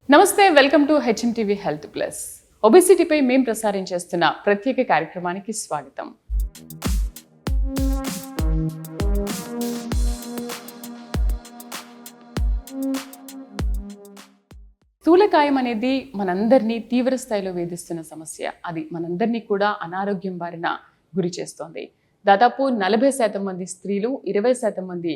నమస్తే, welcome to HMTV health plus. ఒబెసిటీపై మేము ప్రసారం చేస్తున్న ప్రత్యేక కార్యక్రమానికి స్వాగతం. స్థూలకాయం అనేది మనందరినీ తీవ్ర స్థాయిలో వేధిస్తున్న సమస్య. అది మనందరినీ కూడా అనారోగ్యం బారిన గురి చేస్తోంది. దాదాపు 40% మంది స్త్రీలు, 20% మంది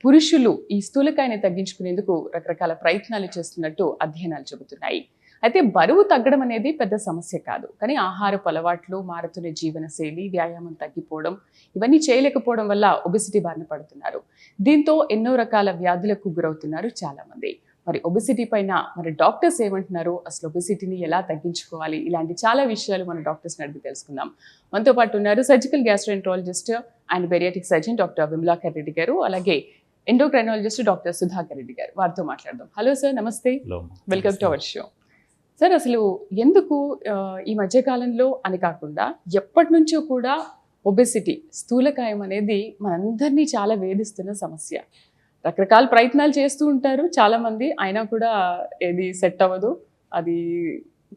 పురుషులు ఈ స్థూలకాయాన్ని తగ్గించుకునేందుకు రకరకాల ప్రయత్నాలు చేస్తున్నట్టు అధ్యయనాలు చెబుతున్నాయి. అయితే బరువు తగ్గడం అనేది పెద్ద సమస్య కాదు, కానీ ఆహారపు అలవాట్లు, మారుతున్న జీవనశైలి, వ్యాయామం తగ్గిపోవడం, ఇవన్నీ చేయలేకపోవడం వల్ల ఒబెసిటీ బారిన పడుతున్నారు. దీంతో ఎన్నో రకాల వ్యాధులకు గురవుతున్నారు చాలామంది. మరి ఒబెసిటీ పైన మరి డాక్టర్స్ ఏమంటున్నారు, అసలు ఒబెసిటీని ఎలా తగ్గించుకోవాలి, ఇలాంటి చాలా విషయాలు మన డాక్టర్స్ని అడిగి తెలుసుకుందాం. మనతో పాటు ఉన్నారు surgical gastroenterologist and bariatric surgeon doctor Vimalakar Reddy garu, అలాగే ఎండోక్రైనాలజిస్ట్ డాక్టర్ సుధాకర్ రెడ్డి గారు. వారితో మాట్లాడదాం. హలో సార్, నమస్తే, welcome to our show. Sir, అసలు ఎందుకు ఈ మధ్యకాలంలో అని కాకుండా ఎప్పటి నుంచో కూడా ఒబెసిటీ, స్థూలకాయం అనేది మనందరినీ చాలా వేధిస్తున్న సమస్య. రకరకాల ప్రయత్నాలు చేస్తూ ఉంటారు చాలామంది, అయినా కూడా ఏది సెట్ అవ్వదు. అది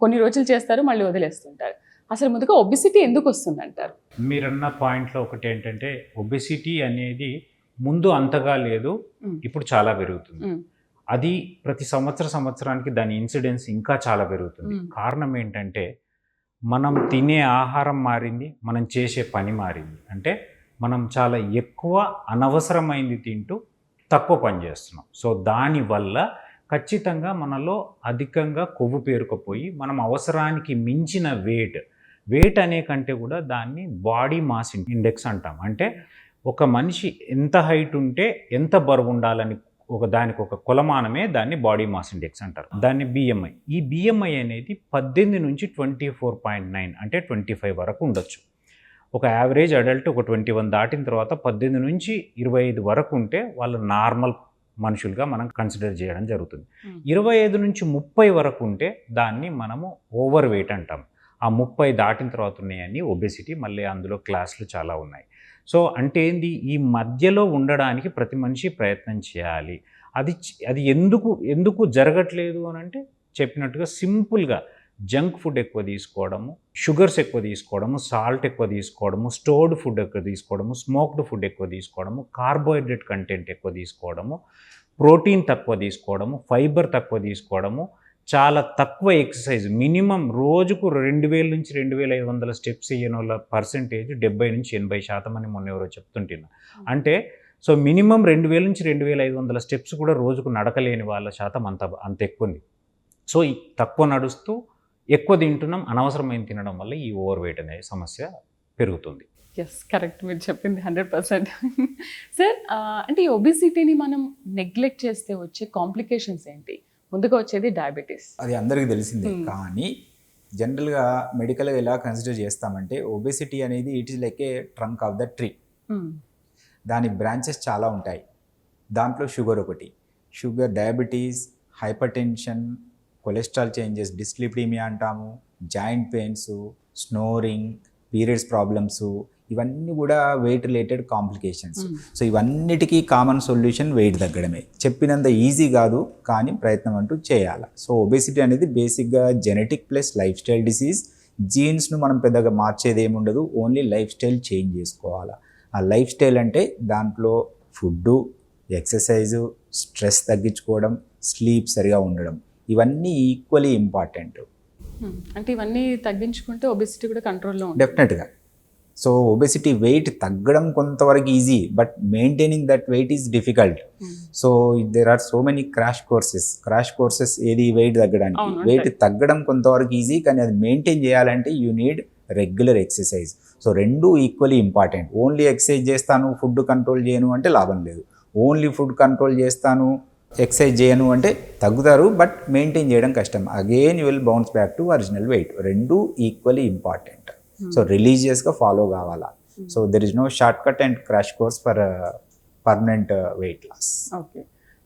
కొన్ని రోజులు చేస్తారు, మళ్ళీ వదిలేస్తుంటారు. అసలు ముందుగా ఒబెసిటీ ఎందుకు వస్తుంది అంటారు? మీరన్న పాయింట్లో ఒకటి ఏంటంటే, ఒబెసిటీ అనేది ముందు అంతగా లేదు, ఇప్పుడు చాలా పెరుగుతుంది. అది ప్రతి సంవత్సరానికి దాని ఇన్సిడెన్స్ ఇంకా చాలా పెరుగుతుంది. కారణం ఏంటంటే, మనం తినే ఆహారం మారింది, మనం చేసే పని మారింది. అంటే మనం చాలా ఎక్కువ అనవసరమైంది తింటూ తక్కువ పని చేస్తున్నాం. సో దానివల్ల ఖచ్చితంగా మనలో అధికంగా కొవ్వు పేరుకుపోయి మనం అవసరానికి మించిన వెయిట్ అనే కంటే కూడా దాన్ని బాడీ మాస్ ఇండెక్స్ అంటాం. అంటే ఒక మనిషి ఎంత హైట్ ఉంటే ఎంత బరువు ఉండాలని దానికి ఒక కొలమానమే దాన్ని బాడీ మాస్ ఇండెక్స్ అంటారు. దాన్ని బిఎంఐ. ఈ బిఎంఐ అనేది 18 నుంచి 24.9 అంటే 25 వరకు ఉండొచ్చు. ఒక యావరేజ్ అడల్ట్ ఒక 21 దాటిన తర్వాత 18 నుంచి 25 వరకు ఉంటే వాళ్ళు నార్మల్ మనుషులుగా మనం కన్సిడర్ చేయడం జరుగుతుంది. 25 నుంచి 30 వరకు ఉంటే దాన్ని మనము ఓవర్ వెయిట్ అంటాం. ఆ 30 దాటిన తర్వాత ఉన్నాయని ఒబెసిటీ. మళ్ళీ అందులో క్లాసులు చాలా ఉన్నాయి. సో అంటే ఏంది, ఈ మధ్యలో ఉండడానికి ప్రతి మనిషి ప్రయత్నం చేయాలి. అది ఎందుకు జరగట్లేదు అని అంటే, చెప్పినట్టుగా సింపుల్గా జంక్ ఫుడ్ ఎక్కువ తీసుకోవడము, షుగర్స్ ఎక్కువ తీసుకోవడము, సాల్ట్ ఎక్కువ తీసుకోవడము, స్టోర్డ్ ఫుడ్ ఎక్కువ తీసుకోవడము, స్మోక్డ్ ఫుడ్ ఎక్కువ తీసుకోవడము, కార్బోహైడ్రేట్ కంటెంట్ ఎక్కువ తీసుకోవడము, ప్రోటీన్ తక్కువ తీసుకోవడము, ఫైబర్ తక్కువ తీసుకోవడము, చాలా తక్కువ ఎక్సర్సైజ్. మినిమం రోజుకు 2000 నుంచి 2500 స్టెప్స్ చేయని వాళ్ళ పర్సెంటేజ్ 70 నుంచి 80% అని మొన్న ఎవరో చెప్తుంటున్నా. అంటే సో మినిమం 2000 నుంచి 2500 స్టెప్స్ కూడా రోజుకు నడకలేని వాళ్ళ శాతం అంత ఎక్కువ ఉంది. సో తక్కువ నడుస్తూ ఎక్కువ తింటున్నాం, అనవసరమైన తినడం వల్ల ఈ ఓవర్ వెయిట్ అనే సమస్య పెరుగుతుంది. ఎస్, కరెక్ట్, మీరు చెప్పింది 100%. సార్, అంటే ఈ ఒబెసిటీని మనం నెగ్లెక్ట్ చేస్తే వచ్చే కాంప్లికేషన్స్ ఏంటి? ముందుగా వచ్చేది డయాబెటీస్. అది అందరికీ తెలిసిందే. కానీ జనరల్గా మెడికల్గా ఎలా కన్సిడర్ చేస్తామంటే, ఒబెసిటీ అనేది it is like a trunk of the tree. దాని బ్రాంచెస్ చాలా ఉంటాయి. దాంట్లో షుగర్ ఒకటి. Sugar, diabetes, hyper tension, cholesterol changes, dyslipidemia అంటాము, joint pains, snoring, periods problems, ఇవన్నీ కూడా వెయిట్ రిలేటెడ్ కాంప్లికేషన్స్. సో ఇవన్నిటికీ కామన్ సొల్యూషన్ వెయిట్ తగ్గడమే. చెప్పినంత ఈజీ కాదు, కానీ ప్రయత్నం అంటూ చేయాలి. సో ఒబెసిటీ అనేది బేసిక్గా genetic plus life style disease. జీన్స్ను మనం పెద్దగా మార్చేది ఏముండదు, ఓన్లీ లైఫ్ స్టైల్ చేంజ్ చేసుకోవాలి. ఆ లైఫ్ స్టైల్ అంటే దాంట్లో ఫుడ్డు, ఎక్సర్సైజు, స్ట్రెస్ తగ్గించుకోవడం, స్లీప్ సరిగా ఉండడం, ఇవన్నీ ఈక్వలీ ఇంపార్టెంట్. అంటే ఇవన్నీ తగ్గించుకుంటే ఒబెసిటీ కూడా కంట్రోల్లో ఉంటుంది డెఫినెట్గా. సో ఒబెసిటీ వెయిట్ తగ్గడం కొంతవరకు easy, but maintaining that weight is difficult. So there are so many crash courses ఏది వెయిట్ తగ్గడానికి. వెయిట్ తగ్గడం కొంతవరకు ఈజీ, కానీ అది మెయింటైన్ చేయాలంటే you need regular exercise. So రెండు ఈక్వలీ ఇంపార్టెంట్. ఓన్లీ ఎక్సర్సైజ్ చేస్తాను, ఫుడ్ కంట్రోల్ చేయను అంటే లాభం లేదు. ఓన్లీ ఫుడ్ కంట్రోల్ చేస్తాను, ఎక్సర్సైజ్ చేయను అంటే తగ్గుతారు, బట్ మెయింటైన్ చేయడం కష్టం. Again you will bounce back to original weight. రెండు ఈక్వలీ ఇంపార్టెంట్. సో రిలీజియస్గా ఫాలో కావాలా. So there is no shortcut and crash course for permanent weight loss. Okay.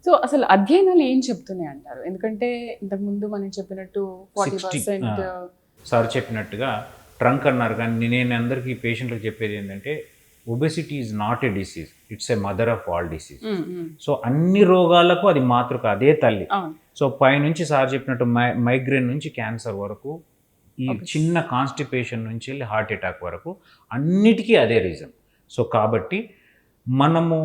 So అసలు అధ్యయనాలు ఏం చెప్తున్నాయి అంటారు? ఎందుకంటే ఇంతకుముందు మనం చెప్పినట్టు 40% సార్ చెప్పినట్టుగా ట్రంక్ అన్నారు, కానీ నేను అందరికీ పేషెంట్లకు చెప్పేది ఏంటంటే obesity is not a disease, it's a mother of all disease. So అన్ని రోగాలకు అది మాతృక, అదే తల్లి. సో పైనుంచి సార్ చెప్పినట్టు మైగ్రేన్ నుంచి క్యాన్సర్ వరకు, ఈ చిన్న కాన్స్టిపేషన్ నుంచి వెళ్ళి హార్ట్ అటాక్ వరకు అన్నిటికీ అదే రీజన్. సో కాబట్టి మనము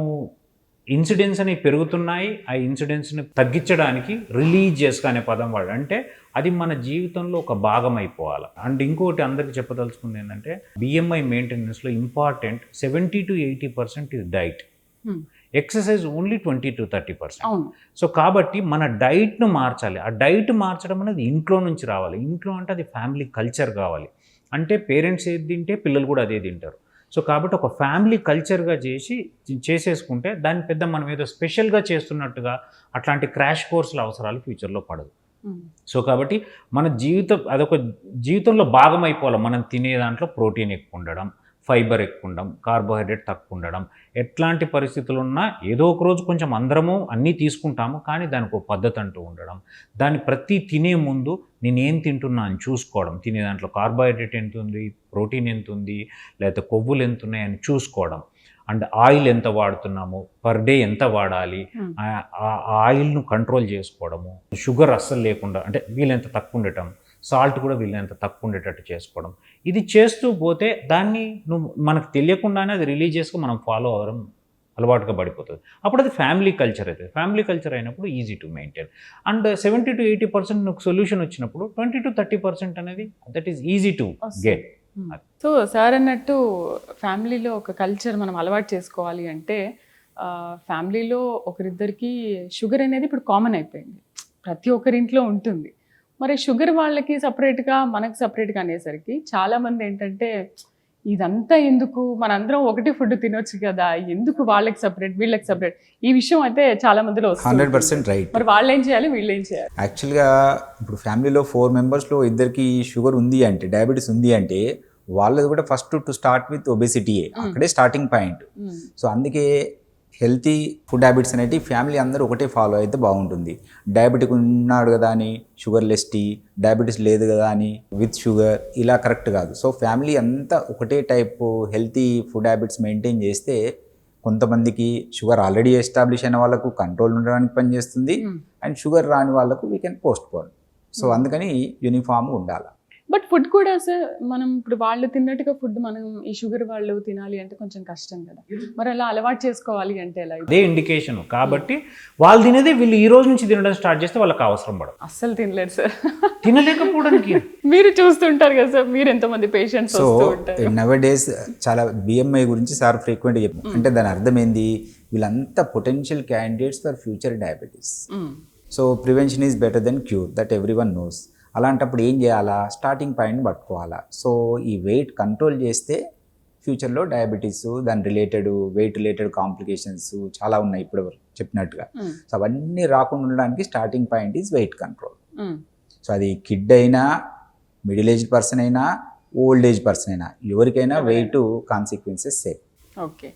ఇన్సిడెన్స్ అనేవి పెరుగుతున్నాయి, ఆ ఇన్సిడెన్స్ని తగ్గించడానికి రిలీజియస్గా అనే పదం వాడు, అంటే అది మన జీవితంలో ఒక భాగం అయిపోవాలి. అండ్ ఇంకోటి అందరికీ చెప్పదలుచుకుంది ఏంటంటే బిఎంఐ మెయింటెనెన్స్లో important 70 to 80% is diet, exercise only 20 to 30%. So కాబట్టి మన డైట్ను మార్చాలి. ఆ డైట్ మార్చడం అనేది ఇంట్లో నుంచి రావాలి. ఇంట్లో అంటే అది ఫ్యామిలీ కల్చర్ కావాలి. అంటే పేరెంట్స్ ఏది తింటే పిల్లలు కూడా అదే తింటారు. సో కాబట్టి ఒక ఫ్యామిలీ కల్చర్గా చేసేసుకుంటే దాన్ని పెద్ద మనం ఏదో స్పెషల్గా చేస్తున్నట్టుగా అట్లాంటి క్రాష్ కోర్సుల అవసరాలు ఫ్యూచర్లో పడదు. సో కాబట్టి మన అదొక జీవితంలో భాగం అయిపోవాలి. మనం తినే దాంట్లో ప్రోటీన్ ఎక్కువ ఉండడం, ఫైబర్ ఎక్కువ ఉండడం, కార్బోహైడ్రేట్ తక్కువ ఉండడం. ఎట్లాంటి పరిస్థితులు ఉన్నా ఏదో ఒక రోజు కొంచెం అందరము అన్నీ తీసుకుంటాము, కానీ దానికి ఒక పద్ధతి అంటూ ఉండడం. దాన్ని ప్రతి తినే ముందు నేనేం తింటున్నా అని చూసుకోవడం. తినే దాంట్లో కార్బోహైడ్రేట్ ఎంత ఉంది, ప్రోటీన్ ఎంత ఉంది, లేకపోతే కొవ్వులు ఎంత ఉన్నాయి అని చూసుకోవడం. అండ్ ఆయిల్ ఎంత వాడుతున్నాము, పర్ డే ఎంత వాడాలి, ఆ ఆయిల్ను కంట్రోల్ చేసుకోవడము. షుగర్ అస్సలు లేకుండా, అంటే వీలెంత తక్కువ ఉండటం, సాల్ట్ కూడా వీళ్ళంత తక్కువ ఉండేటట్టు చేసుకోవడం. ఇది చేస్తూ పోతే దాన్ని మనకు తెలియకుండానే అది రిలీజియస్గా మనం ఫాలో అవ్వడం అలవాటుగా పడిపోతుంది. అప్పుడు అది ఫ్యామిలీ కల్చర్ అవుతుంది. ఫ్యామిలీ కల్చర్ అయినప్పుడు easy to maintain. And 70 to 80% solution వచ్చినప్పుడు 20 to 30% అనేది that is easy to get. So sir అన్నట్టు ఫ్యామిలీలో ఒక కల్చర్ మనం అలవాటు చేసుకోవాలి అంటే ఫ్యామిలీలో ఒకరిద్దరికి షుగర్ అనేది ఇప్పుడు కామన్ అయిపోయింది, ప్రతి ఒక్కరింట్లో ఉంటుంది. మరి షుగర్ వాళ్ళకి సపరేట్గా మనకి సపరేట్గా అనేసరికి చాలామంది ఏంటంటే ఇదంతా ఎందుకు, మనందరం ఒకటి ఫుడ్ తినొచ్చు కదా, ఎందుకు వాళ్ళకి సపరేట్ వీళ్ళకి సపరేట్, ఈ విషయం అయితే చాలా మందిలో 100% రైట్. మరి వాళ్ళు ఏం చేయాలి, వీళ్ళు ఏం చేయాలి? యాక్చువల్గా ఇప్పుడు ఫ్యామిలీలో 4 మెంబర్స్లో ఇద్దరికి షుగర్ ఉంది అంటే, డయాబెటీస్ ఉంది అంటే వాళ్ళది కూడా ఫస్ట్ టు స్టార్ట్ విత్ ఒబెసిటీయే, అక్కడే స్టార్టింగ్ పాయింట్. సో అందుకే హెల్తీ ఫుడ్ హ్యాబిట్స్ అనేవి ఫ్యామిలీ అందరూ ఒకటే ఫాలో అయితే బాగుంటుంది. డయాబెటిక్ ఉన్నాడు కదా అని షుగర్ లెస్ టీ, డయాబెటీస్ లేదు కదా అని విత్ షుగర్, ఇలా కరెక్ట్ కాదు. సో ఫ్యామిలీ అంతా ఒకటే type healthy food habits maintain చేస్తే కొంతమందికి షుగర్ ఆల్రెడీ ఎస్టాబ్లిష్ అయిన వాళ్ళకు కంట్రోల్ ఉండడానికి పనిచేస్తుంది, అండ్ షుగర్ రాని వాళ్ళకు we can post phone. So అందుకని యూనిఫామ్గా ఉండాలి. బట్ ఫుడ్ కూడా సార్ మనం ఇప్పుడు వాళ్ళు తిన్నట్టుగా ఫుడ్ మనం ఈ షుగర్ వాళ్ళు తినాలి అంటే కొంచెం కష్టం కదా, మరి అలా అలవాటు చేసుకోవాలి అంటే ఎలా? అదే ఇండికేషన్. కాబట్టి వాళ్ళు తినేది వీళ్ళు ఈ రోజు నుంచి తినడం స్టార్ట్ చేస్తే వాళ్ళకి అవసరం పడదు. అస్సలు తినలేరు సార్, తినలేకపోవడానికి. మీరు చూస్తుంటారు కదా సార్, మీరు ఎంతమంది పేషెంట్స్ వస్తూ ఉంటారు. నవ్ డేస్ చాలా బిఎంఐ గురించి సార్ ఫ్రీక్వెంట్గా చెప్పారు. అంటే దాని అర్థం ఏంది, వీళ్ళంతా potential candidates for future diabetes. So prevention is better than cure, that everyone knows. అలాంటప్పుడు ఏం చేయాలా, స్టార్టింగ్ పాయింట్ పట్టుకోవాలా. సో ఈ వెయిట్ కంట్రోల్ చేస్తే ఫ్యూచర్లో డయాబెటీస్, దాని వెయిట్ రిలేటెడ్ కాంప్లికేషన్స్ చాలా ఉన్నాయి ఇప్పుడు చెప్పినట్టుగా. సో అవన్నీ రాకుండా ఉండడానికి starting point is weight control. So అది కిడ్ అయినా, మిడిల్ ఏజ్ పర్సన్ అయినా, ఓల్డ్ ఏజ్ పర్సన్ అయినా, ఎవరికైనా వెయిట్ కాన్సిక్వెన్సెస్ సేమ్. ఓకే,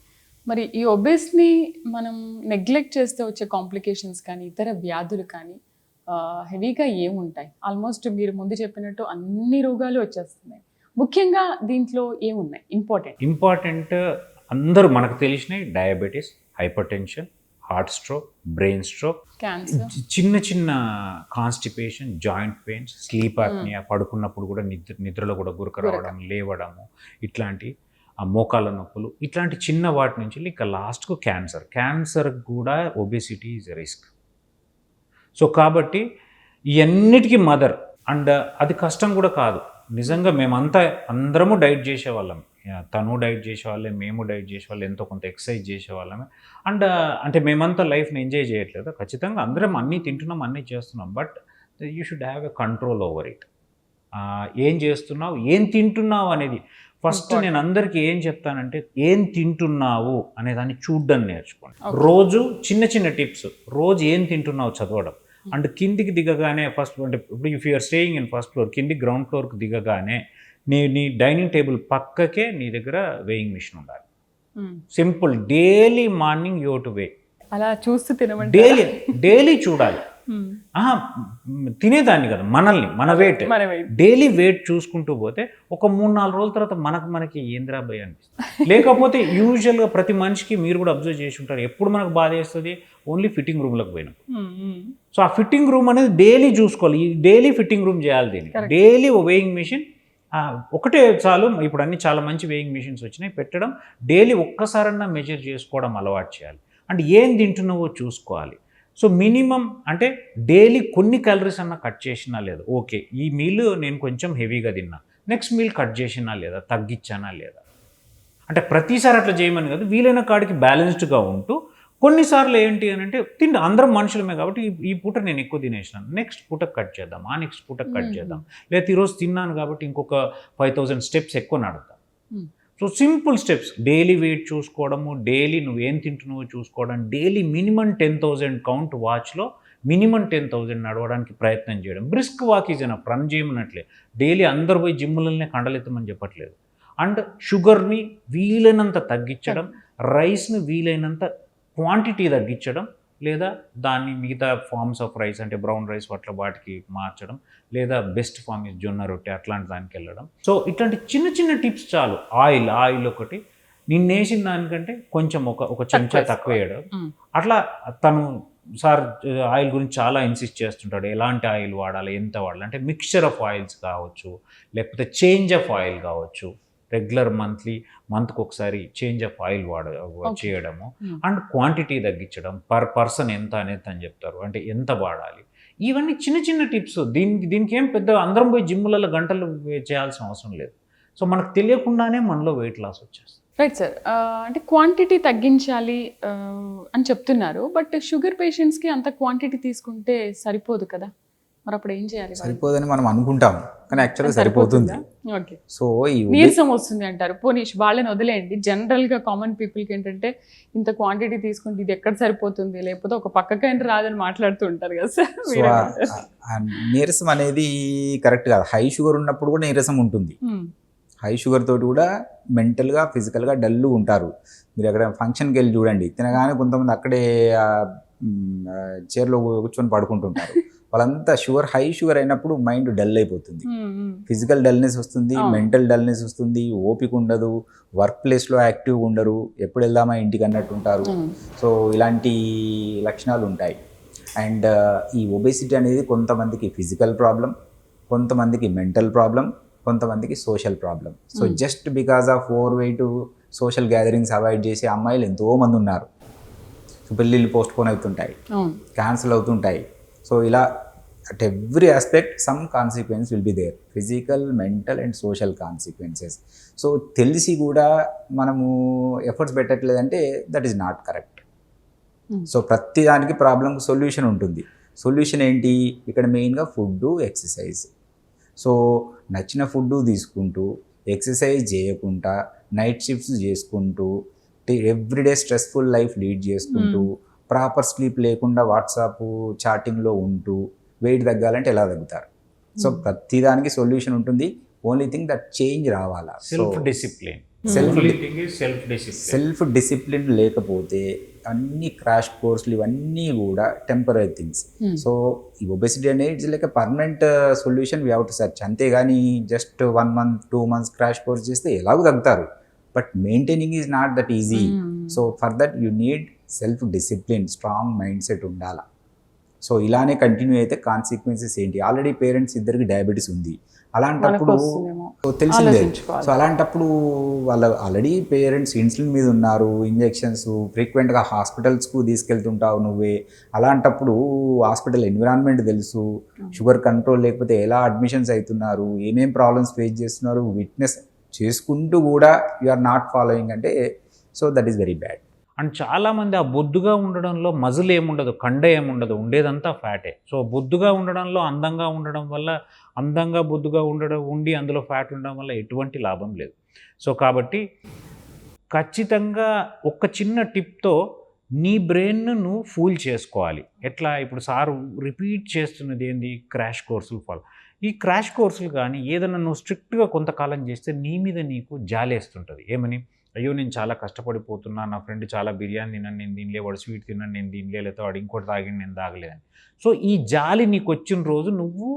మరి ఈ ఒబేస్ని మనం నెగ్లెక్ట్ చేస్తే వచ్చే కాంప్లికేషన్స్ కానీ ఇతర వ్యాధులు కానీ హెవీగా ఏముంటాయి? ఆల్మోస్ట్ మీరు ముందు చెప్పినట్టు అన్ని రోగాలు వచ్చేస్తున్నాయి. ముఖ్యంగా దీంట్లో ఏమున్నాయి ఇంపార్టెంట్ అందరూ మనకు తెలిసినవి? Diabetes, hyper tension, heart stroke, brain stroke, cancer, చిన్న constipation, joint pains, sleep apnoea, పడుకున్నప్పుడు కూడా నిద్రలో కూడా గురక రావడం, లేవడము, ఇట్లాంటి మోకాళ్ళ నొప్పులు, ఇట్లాంటి చిన్న వాటి నుంచి ఇక లాస్ట్కు క్యాన్సర్ కూడా ఒబెసిటీ ఈజ్ రిస్క్. సో కాబట్టి ఇవన్నిటికీ మదర్. అండ్ అది కష్టం కూడా కాదు నిజంగా. అందరము డైట్ చేసేవాళ్ళం, తను డైట్ చేసేవాళ్ళే, మేము డైట్ చేసేవాళ్ళం, ఎంతో కొంత ఎక్సర్సైజ్ చేసేవాళ్ళమే. అండ్ అంటే మేమంతా లైఫ్ని ఎంజాయ్ చేయట్లేదు, ఖచ్చితంగా అందరం అన్నీ తింటున్నాం, అన్నీ చేస్తున్నాం. But you should have a control over it. ఏం చేస్తున్నావు, ఏం తింటున్నావు అనేది ఫస్ట్ నేను అందరికీ ఏం చెప్తానంటే, ఏం తింటున్నావు అనేదాన్ని చూడ్డం నేర్చుకోండి. రోజు చిన్న టిప్స్, రోజు ఏం తింటున్నావు చదవడం. అండ్ కిందికి దిగగానే ఫస్ట్, అంటే ఇప్పుడు if you're staying in first floor, కింది గ్రౌండ్ ఫ్లోర్కి దిగగానే నీ డైనింగ్ టేబుల్ పక్కకే నీ దగ్గర వేయింగ్ మిషన్ ఉండాలి. Simple, daily morning you to weigh. అలా చూస్తూ తినమంటే డైలీ చూడాలి. తినేదాన్ని కదా, మన వెయిట్ డైలీ వెయిట్ చూసుకుంటూ పోతే ఒక 3-4 రోజుల తర్వాత మనకి ఏంద్రా భయ అనిపిస్తుంది. లేకపోతే యూజువల్గా ప్రతి మనిషికి మీరు కూడా అబ్జర్వ్ చేసి ఉంటారు, ఎప్పుడు మనకు బాధ వేస్తుంది ఓన్లీ ఫిట్టింగ్ రూమ్లోకి పోయినాం. సో ఆ ఫిట్టింగ్ రూమ్ అనేది డైలీ చూసుకోవాలి. ఈ డైలీ ఫిట్టింగ్ రూమ్ చేయాలి. దీన్ని డైలీ ఓ వేయింగ్ మిషన్ ఒకటే చాలు. ఇప్పుడు అన్ని చాలా మంచి వేయింగ్ మిషన్స్ వచ్చినాయి, పెట్టడం డైలీ ఒక్కసారన్నా మెజర్ చేసుకోవడం అలవాటు చేయాలి. అంటే ఏం తింటున్నావో చూసుకోవాలి. సో మినిమం అంటే డైలీ కొన్ని క్యాలరీస్ అన్నా కట్ చేసినా లేదా, ఓకే ఈ మీల్ నేను కొంచెం హెవీగా తిన్నా, నెక్స్ట్ మీల్ కట్ చేసినా లేదా, తగ్గించానా లేదా. అంటే ప్రతిసారి అట్లా చేయమని కాదు, వీలైన కాడికి బ్యాలెన్స్డ్గా ఉంటూ కొన్నిసార్లు ఏంటి అని అంటే అందరం మనుషులమే కాబట్టి ఈ పూట నేను ఎక్కువ తినేసినాను, నెక్స్ట్ పూటకు కట్ చేద్దాం, నెక్స్ట్ పూటకు కట్ చేద్దాం, లేదా ఈరోజు తిన్నాను కాబట్టి ఇంకొక 5000 స్టెప్స్ ఎక్కువ నడుద్దాం. So simple steps, daily weight చూసుకోవడము, డైలీ నువ్వేం తింటున్నావో చూసుకోవడం, డైలీ మినిమం 10,000 కౌంట్ వాచ్లో మినిమం 10,000 నడవడానికి ప్రయత్నం చేయడం. Brisk walk is enough, run చేయమన్నట్లే. డైలీ అందరు పోయి జిమ్ములనే కండలెత్తమని చెప్పట్లేదు. అండ్ షుగర్ని వీలైనంత తగ్గించడం, రైస్ని వీలైనంత క్వాంటిటీ తగ్గించడం, లేదా దాన్ని మిగతా ఫార్మ్స్ ఆఫ్ రైస్ అంటే బ్రౌన్ రైస్ వాటికి మార్చడం, లేదా బెస్ట్ ఫార్మ్ ఇస్ జొన్న రొట్టె అట్లాంటి దానికి వెళ్ళడం. సో ఇట్లాంటి చిన్న చిన్న టిప్స్ చాలు. ఆయిల్ ఒకటి నిన్న వేసిన దానికంటే కొంచెం ఒక చెంచా తక్కువ వేయడం. అట్లా తను సార్ ఆయిల్ గురించి చాలా ఇన్సిస్ట్ చేస్తుంటాడు, ఎలాంటి ఆయిల్ వాడాలి, ఎంత వాడాలి అంటే మిక్స్చర్ ఆఫ్ ఆయిల్స్ కావచ్చు, లేకపోతే చేంజ్ ఆఫ్ ఆయిల్ కావచ్చు, రెగ్యులర్ మంత్కి ఒకసారి చేంజ్ ఆఫ్ ఆయిల్ చేయడము, అండ్ క్వాంటిటీ తగ్గించడం, పర్ పర్సన్ ఎంత అనేది అని చెప్తారు, అంటే ఎంత వాడాలి. ఇవన్నీ చిన్న చిన్న టిప్స్. దీనికి ఏం పెద్ద అందరం పోయి జిమ్ములలో గంటలు చేయాల్సిన అవసరం లేదు. సో మనకు తెలియకుండానే మనలో వెయిట్ లాస్ వచ్చేస్తుంది. Right sir. అంటే క్వాంటిటీ తగ్గించాలి అని చెప్తున్నారు, బట్ షుగర్ పేషెంట్స్కి అంత క్వాంటిటీ తీసుకుంటే సరిపోదు కదా, మరి అప్పుడు ఏం చేయాలి? సరిపోదని మనం అనుకుంటాం, కానీ యాక్చువల్గా సరిపోతుంది. ఓకే. సో ఈ నీరసం వస్తుంది అంటారు, పోనీష్ వాళ్ళని వదిలేయండి. జనరల్గా కామన్ పీపుల్కి ఏంటంటే ఇంత క్వాంటిటీ తీసుకుంటే ఇది ఎక్కడ సరిపోతుంది, లేకపోతే ఒక పక్కకైనా రాదని మాట్లాడుతూ ఉంటారు కదా సార్. నీరసం అనేది కరెక్ట్ కాదు. హై షుగర్ ఉన్నప్పుడు కూడా నీరసం ఉంటుంది. హై షుగర్ తోటి కూడా మెంటల్గా ఫిజికల్గా డల్లు ఉంటారు. మీరు అక్కడ ఫంక్షన్కి వెళ్ళి చూడండి, తినగానే కొంతమంది అక్కడే చైర్లో కూర్చొని పడుకుంటుంటారు. వాళ్ళంతా హై షుగర్ అయినప్పుడు మైండ్ డల్ అయిపోతుంది, ఫిజికల్ డల్నెస్ వస్తుంది, మెంటల్ డల్నెస్ వస్తుంది, ఓపిక ఉండదు, వర్క్ ప్లేస్లో యాక్టివ్గా ఉండరు, ఎప్పుడు వెళ్దామా ఇంటికి అన్నట్టు ఉంటారు. సో ఇలాంటి లక్షణాలు ఉంటాయి. అండ్ ఈ ఒబేసిటీ అనేది కొంతమందికి ఫిజికల్ ప్రాబ్లం, కొంతమందికి మెంటల్ ప్రాబ్లం, కొంతమందికి social problem. So just because of over weight, social gatherings avoid చేసే అమ్మాయిలు ఎంతోమంది ఉన్నారు. సో పెళ్ళిళ్ళు పోస్ట్పోన్ అవుతుంటాయి, క్యాన్సిల్ అవుతుంటాయి. సో ఇలా at every aspect some consequence will be there, physical, mental and social consequences. So తెలిసి కూడా మనము ఎఫర్ట్స్ పెట్టట్లేదంటే that is not correct. So ప్రతి దానికి ప్రాబ్లంకి సొల్యూషన్ ఉంటుంది. సొల్యూషన్ ఏంటి? ఇక్కడ మెయిన్గా ఫుడ్, ఎక్సర్సైజ్. సో నచ్చిన ఫుడ్ తీసుకుంటూ, ఎక్సర్సైజ్ చేయకుండా, నైట్ షిఫ్ట్స్ చేసుకుంటూ, ఎవ్రీడే స్ట్రెస్ఫుల్ లైఫ్ లీడ్ చేసుకుంటూ, ప్రాపర్ స్లీప్ లేకుండా వాట్సాప్ చాటింగ్లో ఉంటూ వెయిట్ తగ్గాలంటే ఎలా తగ్గుతారు? సో ప్రతిదానికి సొల్యూషన్ ఉంటుంది. ఓన్లీ థింగ్ దట్ చేంజ్ రావాలా, సెల్ఫ్ డిసిప్లిన్. సెల్ఫ్ డిసిప్లిన్ లేకపోతే అన్ని క్రాష్ కోర్సులు ఇవన్నీ కూడా టెంపరీ థింగ్స్. సో ఈ ఒబెసిటీ అనేది it's like a permanent solution we have to search. అంతేగాని just 1 month 2 months crash course చేస్తే ఎలాగో తగ్గుతారు, but maintaining is not that easy. So for that you need self discipline, strong mind set ఉండాలి. So ఇలానే continue అయితే consequences ఏంటి? Already parents ఇద్దరికి diabetes ఉంది, అలాంటప్పుడు తెలిసిందే. సో అలాంటప్పుడు వాళ్ళ ఆల్రెడీ పేరెంట్స్ ఇన్సులిన్ మీద ఉన్నారు, ఇంజెక్షన్స్ ఫ్రీక్వెంట్గా హాస్పిటల్స్కు తీసుకెళ్తుంటావు నువ్వే. అలాంటప్పుడు హాస్పిటల్ ఎన్విరాన్మెంట్ తెలుసు, షుగర్ కంట్రోల్ లేకపోతే ఎలా అడ్మిషన్స్ అవుతున్నారు, ఏమేం ప్రాబ్లమ్స్ ఫేస్ చేస్తున్నారు విట్నెస్ చేసుకుంటూ కూడా యు ఆర్ నాట్ ఫాలోయింగ్ అంటే so that is very bad. And చాలామంది ఆ బొద్దుగా ఉండడంలో మజిల్ ఏముండదు, కండ ఏముండదు, ఉండేదంతా ఫ్యాటే. సో బొద్దుగా ఉండడంలో అందంగా ఉండడం వల్ల, అందంగా బొద్దుగా ఉండి అందులో ఫ్యాట్ ఉండడం వల్ల ఎటువంటి లాభం లేదు. సో కాబట్టి ఖచ్చితంగా ఒక చిన్న టిప్తో నీ బ్రెయిన్ను నువ్వు ఫూల్ చేసుకోవాలి. ఎట్లా? ఇప్పుడు సారు రిపీట్ చేస్తున్నది ఏంది? క్రాష్ కోర్సులు ఫాలో. ఈ క్రాష్ కోర్సులు కానీ ఏదైనా నువ్వు స్ట్రిక్ట్గా కొంతకాలం చేస్తే నీ మీద నీకు జాలేస్తుంటుంది. ఏమని? అయ్యో నేను చాలా కష్టపడిపోతున్నా, నా ఫ్రెండ్ చాలా బిర్యానీ తిన్నాను నేను తినలే, వాడు స్వీట్ తిన్నాను నేను తినలే, లేకపోతే వాడు ఇంకోటి తాగిండు నేను తాగలేదని. సో ఈ జాలి నీకు వచ్చిన రోజు నువ్వు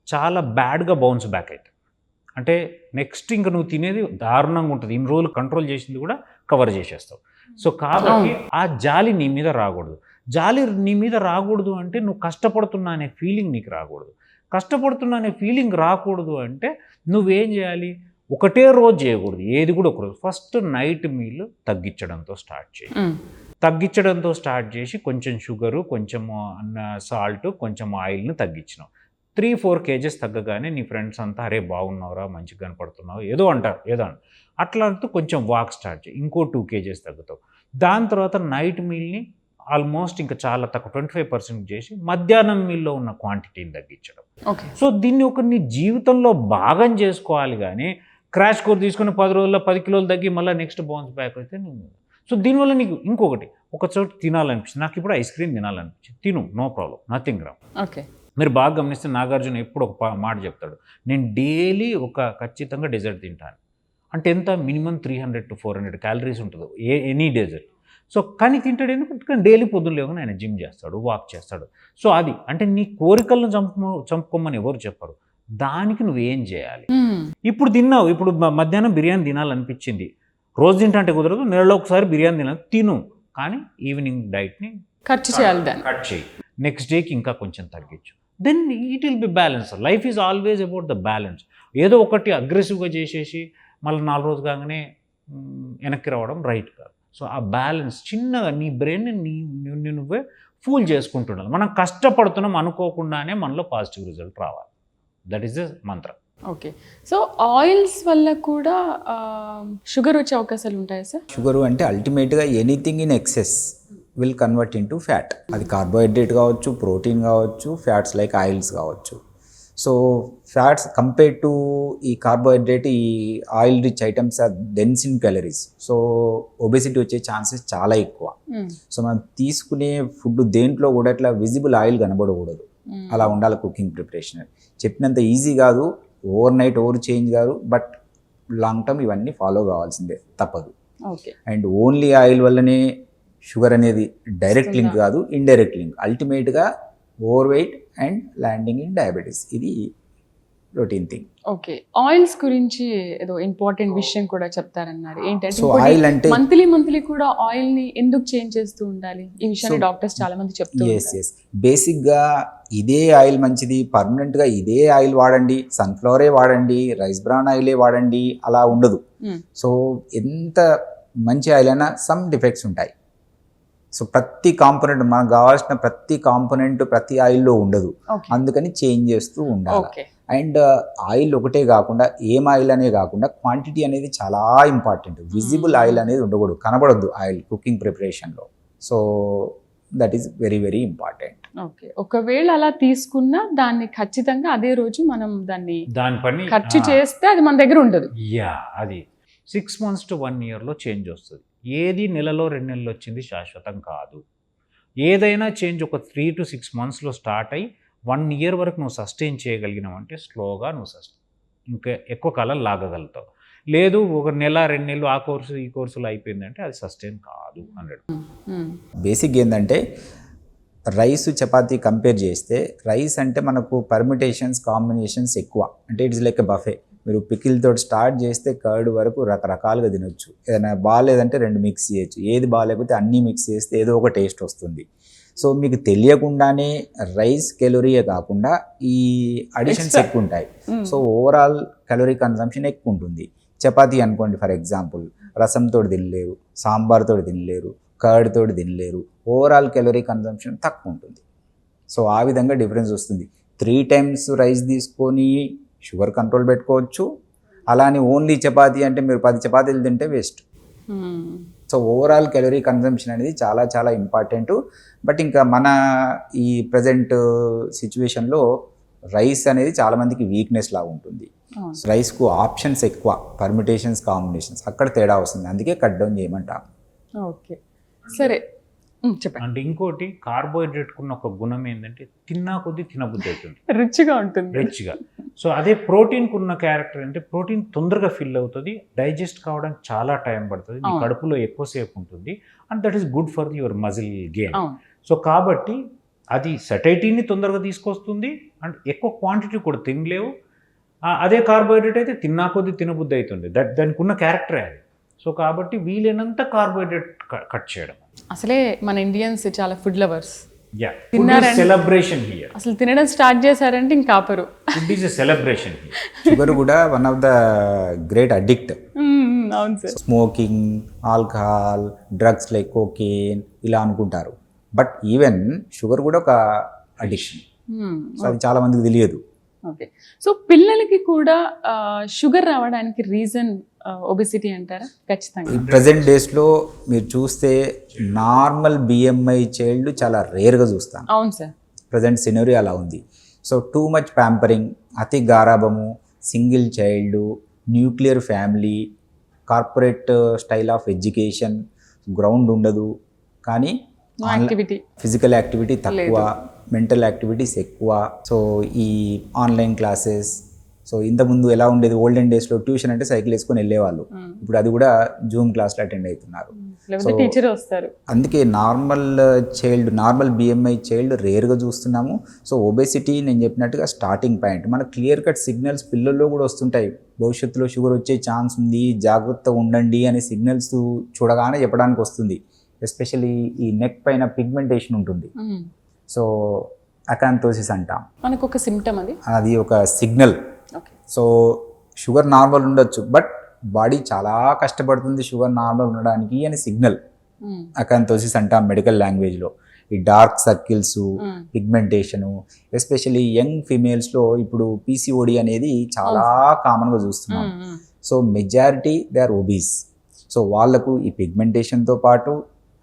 చాలా బ్యాడ్గా బౌన్స్ బ్యాక్ అవుతావు. అంటే నెక్స్ట్ ఇంకా నువ్వు తినేది దారుణంగా ఉంటుంది, ఇన్ని రోజులు కంట్రోల్ చేసింది కూడా కవర్ చేసేస్తావు. సో కాబట్టి ఆ జాలి నీ మీద రాకూడదు. జాలి నీ మీద రాకూడదు అంటే నువ్వు కష్టపడుతున్నా అనే ఫీలింగ్ నీకు రాకూడదు. కష్టపడుతున్నా అనే ఫీలింగ్ రాకూడదు అంటే నువ్వేం చేయాలి, ఒకటే రోజు చేయకూడదు, ఏది కూడా ఒకరోజు. ఫస్ట్ నైట్ మీల్ తగ్గించడంతో స్టార్ట్ చేయి. తగ్గించడంతో స్టార్ట్ చేసి కొంచెం షుగరు, కొంచెం సాల్ట్, కొంచెం ఆయిల్ని తగ్గించినావు. 3-4 kgs తగ్గగానే నీ ఫ్రెండ్స్ అంతా అరే బాగున్నావురా, మంచిగా కనపడుతున్నావు ఏదో అంటారు, ఏదో అట్లా అంటూ కొంచెం వాక్ స్టార్ట్ చేయి, ఇంకో 2 kgs తగ్గుతావు. దాని తర్వాత నైట్ మీల్ని ఆల్మోస్ట్ ఇంకా చాలా తక్కువ 25% చేసి మధ్యాహ్నం మీల్లో ఉన్న క్వాంటిటీని తగ్గించడం. సో దీన్ని ఒక నీ జీవితంలో భాగం చేసుకోవాలి. కానీ క్రాష్ కోర్స్ తీసుకుని 10 రోజుల్లో 10 కిలోలు తగ్గి మళ్ళీ నెక్స్ట్ బౌన్స్ బ్యాక్ అయితే నువ్వు. సో దీనివల్ల నీకు ఇంకొకటి, ఒక చోట తినాలనిపించింది, నాకు ఇప్పుడు ఐస్ క్రీమ్ తినాలనిపించింది, తిను, no problem, nothing wrong. Okay, మీరు బాగా గమనిస్తే నాగార్జున ఎప్పుడు ఒక మాట చెప్తాడు, నేను డైలీ ఖచ్చితంగా డెజర్ట్ తింటాను. అంటే ఎంత, మినిమం 300 to 400 క్యాలరీస్ ఉంటుంది ఎనీ డెజర్ట్. సో కానీ తింటాడు ఎందుకంటే డైలీ పొద్దున్న లేవగానే ఆయన జిమ్ చేస్తాడు, వాక్ చేస్తాడు. సో అది అంటే నీ కోరికలను చంపుకోమని ఎవరు చెప్పరు, దానికి నువ్వేం చేయాలి. ఇప్పుడు తిన్నావు, ఇప్పుడు మధ్యాహ్నం బిర్యానీ తినాలనిపించింది, రోజు తింటే కుదరదు, నెలలో ఒకసారి బిర్యానీ తిను, కానీ ఈవినింగ్ డైట్ని ఖర్చు చేయాలి, దాన్ని కట్ చేయి, నెక్స్ట్ డేకి ఇంకా కొంచెం తగ్గించు, then it will be balance. Life is always about the balance. ఏదో ఒకటి అగ్రెసివ్గా చేసేసి మళ్ళీ 4 రోజులు కాగానే వెనక్కి రావడం రైట్ కాదు. సో ఆ బ్యాలెన్స్ చిన్నగా నీ బ్రెయిన్ నువ్వే ఫూల్ చేసుకుంటున్నావు. మనం కష్టపడుతున్నాం అనుకోకుండానే మనలో పాజిటివ్ రిజల్ట్ రావాలి. That is the Mantra. Okay, so oils వల్ల కూడా షుగర్ వచ్చే అవకాశాలు ఉంటాయా సార్? షుగర్ అంటే అల్టిమేట్గా anything in excess will convert into fat. అది కార్బోహైడ్రేట్ కావచ్చు, ప్రోటీన్ కావచ్చు, ఫ్యాట్స్ లైక్ ఆయిల్స్ కావచ్చు. సో ఫ్యాట్స్ కంపేర్ టు ఈ కార్బోహైడ్రేట్, ఈ oil rich items are dense in calories. So obesity వచ్చే ఛాన్సెస్ చాలా ఎక్కువ. సో మనం తీసుకునే ఫుడ్ దేంట్లో కూడా ఇట్లా విజిబుల్ ఆయిల్ కనబడకూడదు, అలా ఉండాలి కుకింగ్ ప్రిపరేషన్. చెప్పినంత ఈజీ కాదు, ఓవర్ నైట్ ఓవర్ చేంజ్ కాదు, బట్ లాంగ్ టర్మ్ ఇవన్నీ ఫాలో కావాల్సిందే, తప్పదు. అండ్ ఓన్లీ ఆయిల్ వల్లనే షుగర్ అనేది డైరెక్ట్ లింక్ కాదు, ఇండైరెక్ట్ లింక్. అల్టిమేట్గా over weight and landing in diabetes, ఇది రొటీన్ థింగ్. ఓకే, ఆయిల్స్ గురించి ఏదో ఇంపార్టెంట్ విషయం కూడా చెప్తారన్నారు, ఏంటంటే సో ఆయిల్ అంటే మంత్లీ కూడా ఆయిల్ ని ఎందుకు చేంజ్ చేస్తూ ఉండాలి, ఈ విషయాన్ని డాక్టర్స్ చాలా మంది చెప్తూ ఉంటారు. బేసిక్గా ఇదే ఆయిల్ మంచిది, పర్మనెంట్గా ఇదే ఆయిల్ వాడండి, సన్ఫ్లవరే వాడండి, రైస్ బ్రాన్ ఆయిలే వాడండి, అలా ఉండదు. సో ఎంత మంచి ఆయిల్ అయినా సమ్ డిఫెక్ట్స్ ఉంటాయి. సో ప్రతి కాంపోనెంట్, మనకు కావాల్సిన ప్రతి కాంపోనెంట్ ప్రతి ఆయిల్లో ఉండదు, అందుకని చేంజ్ చేస్తూ ఉండాలి. అండ్ ఆయిల్ ఒకటే కాకుండా, ఏం ఆయిల్ అనే కాకుండా క్వాంటిటీ అనేది చాలా ఇంపార్టెంట్. విజిబుల్ ఆయిల్ అనేది ఉండకూడదు, కనబడద్దు ఆయిల్ కుకింగ్ ప్రిపరేషన్లో. So that is very very important. Okay, ఒకవేళ అలా తీసుకున్నా దాన్ని ఖచ్చితంగా అదే రోజు మనం దాన్ని ఖర్చు చేస్తే అది మన దగ్గర ఉండదు. అది 6 months to 1 yearలో చేంజ్ వస్తుంది. ఏది నెలలో 2 నెలలు వచ్చింది శాశ్వతం కాదు. ఏదైనా చేంజ్ ఒక 3 to 6 monthsలో స్టార్ట్ అయ్యి 1 year వరకు నువ్వు సస్టైన్ చేయగలిగినావు అంటే స్లోగా నువ్వు ఇంకా ఎక్కువ కాలం లాగగలుగుతావు. లేదు ఒక నెల 2 నెలలు ఆ కోర్సు ఈ కోర్సులో అయిపోయిందంటే అది సస్టైన్ కాదు 100%. బేసిక్ ఏంటంటే రైస్ చపాతీ కంపేర్ చేస్తే, రైస్ అంటే మనకు పర్మిటేషన్స్ కాంబినేషన్స్ ఎక్కువ. అంటే ఇట్స్ లైక్ ఎ బఫే. మీరు పికిల్తో స్టార్ట్ చేస్తే కర్డ్ వరకు రకరకాలుగా తినొచ్చు. ఏదైనా బాగాలేదంటే 2 మిక్స్ చేయొచ్చు, ఏది బాగాలేకపోతే అన్నీ మిక్స్ చేస్తే ఏదో ఒక టేస్ట్ వస్తుంది. సో మీకు తెలియకుండానే రైస్ కెలోరీయే కాకుండా ఈ అడిషన్స్ ఎక్కువ ఉంటాయి. సో ఓవరాల్ క్యాలరీ కన్సంప్షన్ ఎక్కువ ఉంటుంది. చపాతీ అనుకోండి ఫర్ ఎగ్జాంపుల్, రసంతో తినలేరు, సాంబార్తో తినలేరు, కర్డ్ తోటి తినలేరు, ఓవరాల్ క్యాలరీ కన్సంప్షన్ తక్కువ ఉంటుంది. సో ఆ విధంగా డిఫరెన్స్ వస్తుంది. 3 times రైస్ తీసుకొని షుగర్ కంట్రోల్ పెట్టుకోవచ్చు. అలానే ఓన్లీ చపాతీ అంటే మీరు 10 చపాతీలు తింటే waste. So overall calorie consumption అనేది చాలా చాలా ఇంపార్టెంట్. బట్ ఇంకా మన ఈ ప్రజెంట్ సిచ్యువేషన్లో రైస్ అనేది చాలామందికి వీక్నెస్ లాగా ఉంటుంది. రైస్కు ఆప్షన్స్ ఎక్కువ, పర్మిటేషన్స్ కాంబినేషన్స్, అక్కడ తేడా వస్తుంది, అందుకే కట్ డౌన్ చేయమంటాం. ఓకే, సరే చెప్పండి. అండ్ ఇంకోటి కార్బోహైడ్రేట్ కున్న ఒక గుణం ఏంటంటే తిన్నా కొద్దీ తినబుద్ధి అవుతుంది, రిచ్గా ఉంటుంది. రిచ్గా. సో అదే ప్రోటీన్కి ఉన్న క్యారెక్టర్ అంటే ప్రోటీన్ తొందరగా ఫిల్ అవుతుంది, డైజెస్ట్ కావడానికి చాలా టైం పడుతుంది, మీ అవును. కడుపులో ఎక్కువసేపు ఉంటుంది, and that is good for your muscle gain. అవును. సో కాబట్టి అది సటైటీని తొందరగా తీసుకొస్తుంది అండ్ ఎక్కువ క్వాంటిటీ కూడా తినలేవు. అదే కార్బోహైడ్రేట్ అయితే తిన్నా కొద్దీ తినబుద్ధి అవుతుంది, దానికి ఉన్న క్యారెక్టరే అది. సో కాబట్టి వీలైనంత కార్బోహైడ్రేట్ కట్ చేయడం. అసలే మన ఇండియన్స్ చాలా ఫుడ్ లవర్స్. తిన్నారంటే సెలబ్రేషన్ హియర్. అసలు తినడం స్టార్ట్ చేశారంటే ఇంకా ఆపరు. Food is a celebration. Sugar కూడా one of the great addict. అవును sir. Smoking, alcohol, drugs like cocaine ఇలా అనుకుంటారు, బట్ ఈవెన్ షుగర్ కూడా ఒక అడిక్షన్. సో అది చాలా మందికి తెలియదు. ఓకే. సో పిల్లలకి కూడా షుగర్ రావడానికి రీజన్ ఒబెసిటీ అంటారా? ఖచ్చితంగా. ఈ ప్రజెంట్ డేస్లో మీరు చూస్తే నార్మల్ బిఎంఐ చైల్డ్ చాలా రేర్గా చూస్తాం. అవును సార్. ప్రజెంట్ సినరీ అలా ఉంది. సో టూ మచ్ ప్యాంపరింగ్, అతి గారాభము, single child, nuclear family, corporate style of education, ground ఉండదు, కానీ యాక్టివిటీ, ఫిజికల్ యాక్టివిటీ తక్కువ, మెంటల్ యాక్టివిటీస్ ఎక్కువ. సో ఈ ఆన్లైన్ క్లాసెస్, సో ఇంతకుముందు ఎలా ఉండేది, ఓల్డెన్ డేస్లో ట్యూషన్ అంటే సైకిల్ వేసుకొని వెళ్ళేవాళ్ళు, ఇప్పుడు అది కూడా జూమ్ క్లాస్లో అటెండ్ అవుతున్నారు. టీచర్ వస్తారు. అందుకే నార్మల్ బిఎంఐ చైల్డ్ రేర్గా చూస్తున్నాము. సో ఒబేసిటీ నేను చెప్పినట్టుగా స్టార్టింగ్ పాయింట్, మన క్లియర్ కట్ సిగ్నల్స్ పిల్లల్లో కూడా వస్తుంటాయి. భవిష్యత్తులో షుగర్ వచ్చే ఛాన్స్ ఉంది, జాగ్రత్తగా ఉండండి అనే సిగ్నల్స్ చూడగానే చెప్పడానికి వస్తుంది. ఎస్పెషల్లీ ఈ నెక్ పైన పిగ్మెంటేషన్ ఉంటుంది, సో అకాంతోసిస్ అంటాం, మనకు ఒక సిమ్టమ్ అది ఒక సిగ్నల్. సో షుగర్ నార్మల్ ఉండొచ్చు, బట్ బాడీ చాలా కష్టపడుతుంది షుగర్ నార్మల్ ఉండడానికి అని సిగ్నల్. అకాంతోసిస్ అంటాం మెడికల్ లాంగ్వేజ్లో. ఈ dark circles, pigmentation, especially young ఫీమేల్స్లో ఇప్పుడు పీసీఓడి అనేది చాలా కామన్గా చూస్తున్నాం. So majority they are obese. So వాళ్ళకు ఈ పిగ్మెంటేషన్తో పాటు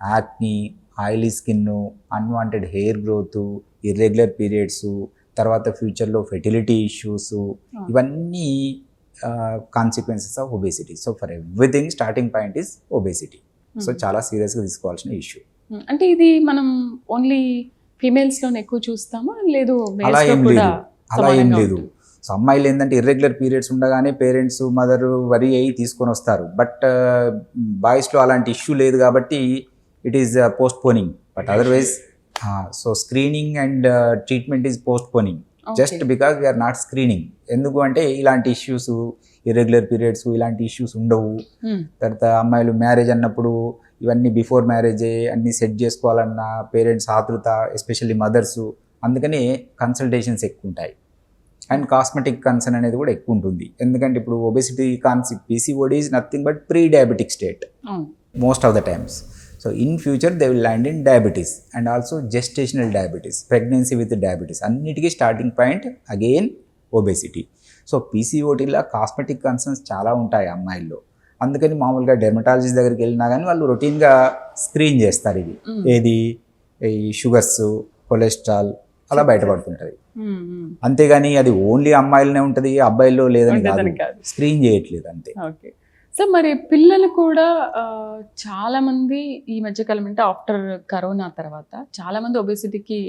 acne, oily skin, unwanted hair growth, irregular periods, తర్వాత ఫ్యూచర్లో ఫెర్టిలిటీ ఇష్యూస్, ఇవన్నీ consequences of obesity. So for everything starting point is obesity. So చాలా సీరియస్గా తీసుకోవాల్సిన ఇష్యూ. అంటే ఇది మనం ఓన్లీ ఫీమేల్స్లోనే ఎక్కువ చూస్తామా, లేదు అలా ఏం లేదు. సో అమ్మాయిలు ఏంటంటే ఇర్రెగ్యులర్ పీరియడ్స్ ఉండగానే పేరెంట్స్, మదర్ వరి అయ్యి తీసుకొని వస్తారు, బట్ బాయ్స్లో అలాంటి ఇష్యూ లేదు కాబట్టి it is postponing. But otherwise so screening and treatment is postponing just because we are not screening. ఎందుకు అంటే ఇలాంటి ఇష్యూస్, ఇర్రెగ్యులర్ పీరియడ్స్, ఇలాంటి ఇష్యూస్ ఉండవు. తర్వాత అమ్మాయిలు మ్యారేజ్ అన్నప్పుడు ఇవన్నీ బిఫోర్ మ్యారేజే అన్నీ సెట్ చేసుకోవాలన్న పేరెంట్స్ ఆతృత, ఎస్పెషల్లీ మదర్స్. అందుకని కన్సల్టేషన్స్ ఎక్కువ ఉంటాయి. అండ్ కాస్మెటిక్ కన్సర్న్ అనేది కూడా ఎక్కువ ఉంటుంది. ఎందుకంటే ఇప్పుడు obesity PCOD is nothing but pre diabetic state most of the times. So in future they will land in diabetes and also gestational diabetes, pregnancy with diabetes. అన్నిటికీ starting point again obesity. So పీసీఓటీలో cosmetic concerns చాలా ఉంటాయి అమ్మాయిల్లో. అందుకని మామూలుగా dermatologist దగ్గరికి వెళ్ళినా కానీ వాళ్ళు రొటీన్గా స్క్రీన్ చేస్తారు. ఇవి ఏది, ఈ షుగర్స్, కొలెస్ట్రాల్ అలా బయటపడుతుంటుంది. అంతేగాని అది ఓన్లీ అమ్మాయిలనే ఉంటుంది, అబ్బాయిల్లో లేదని కాదు, స్క్రీన్ చేయట్లేదు అంతే. ఓకే. సో మరి పిల్లలు కూడా చాలా మంది ఈ మధ్యకాలం అంటే ఆఫ్టర్ కరోనా తర్వాత చాలా మంది ఒబేసిటీకి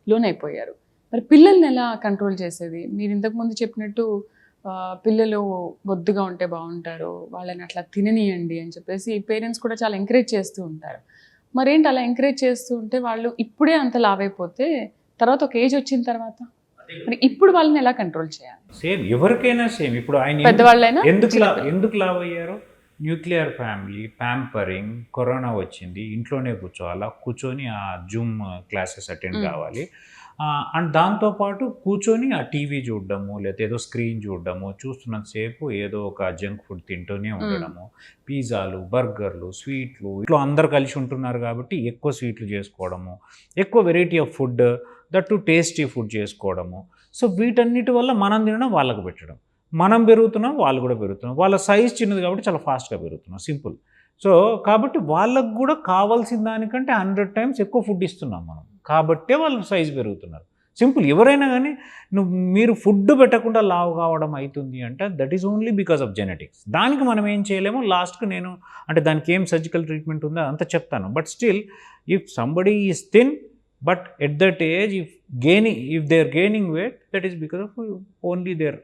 లోనైపోయారు. మరి పిల్లల్ని ఎలా కంట్రోల్ చేసేది? మీరు ఇంతకుముందు చెప్పినట్టు పిల్లలు బొద్దుగా ఉంటే బాగుంటారు, వాళ్ళని అట్లా తిననీయండి అని చెప్పేసి పేరెంట్స్ కూడా చాలా ఎంకరేజ్ చేస్తూ ఉంటారు. మరేంటి అలా ఎంకరేజ్ చేస్తూ ఉంటే వాళ్ళు ఇప్పుడే అంత లావైపోతే తర్వాత ఒక ఏజ్ వచ్చిన తర్వాత మరి ఇప్పుడు వాళ్ళని ఎలా కంట్రోల్ చేయాలి? సేమ్, ఎవరికైనా సేమ్. ఇప్పుడు ఆయన పెద్దవాళ్ళైనా ఎందుకు లావ్ అయ్యారు? న్యూక్లియర్ ఫ్యామిలీ, ప్యాంపరింగ్, కరోనా వచ్చింది, ఇంట్లోనే కూర్చొని ఆ జూమ్ క్లాసెస్ అటెండ్ కావాలి. అండ్ దాంతోపాటు కూర్చొని ఆ టీవీ చూడడము, లేకపోతే ఏదో స్క్రీన్ చూడడము, చూస్తున్నంతసేపు ఏదో ఒక జంక్ ఫుడ్ తింటూనే ఉండడము, పిజ్జాలు, బర్గర్లు, స్వీట్లు, ఇట్లా అందరు కలిసి ఉంటున్నారు కాబట్టి ఎక్కువ స్వీట్లు చేసుకోవడము, ఎక్కువ variety of food, that to tasty food చేసుకోవడము. సో వీటన్నిటి వల్ల మనం తినడం, వాళ్ళకు పెట్టడం, మనం పెరుగుతున్నాం, వాళ్ళు కూడా పెరుగుతున్నాం. వాళ్ళ సైజ్ చిన్నది కాబట్టి చాలా ఫాస్ట్గా పెరుగుతున్నాం, సింపుల్. సో కాబట్టి వాళ్ళకు కూడా కావాల్సిన దానికంటే 100 times ఎక్కువ ఫుడ్ ఇస్తున్నాం మనం, కాబట్టే వాళ్ళు సైజ్ పెరుగుతున్నారు. సింపుల్. ఎవరైనా కానీ మీరు ఫుడ్ పెట్టకుండా లావు కావడం అవుతుంది అంటే that is only because of genetics. దానికి మనం ఏం చేయలేము. లాస్ట్కి నేను అంటే దానికి ఏం సర్జికల్ ట్రీట్మెంట్ ఉందో అంతా చెప్తాను. But still if somebody is thin but at that age if they are gaining weight, that is because of only their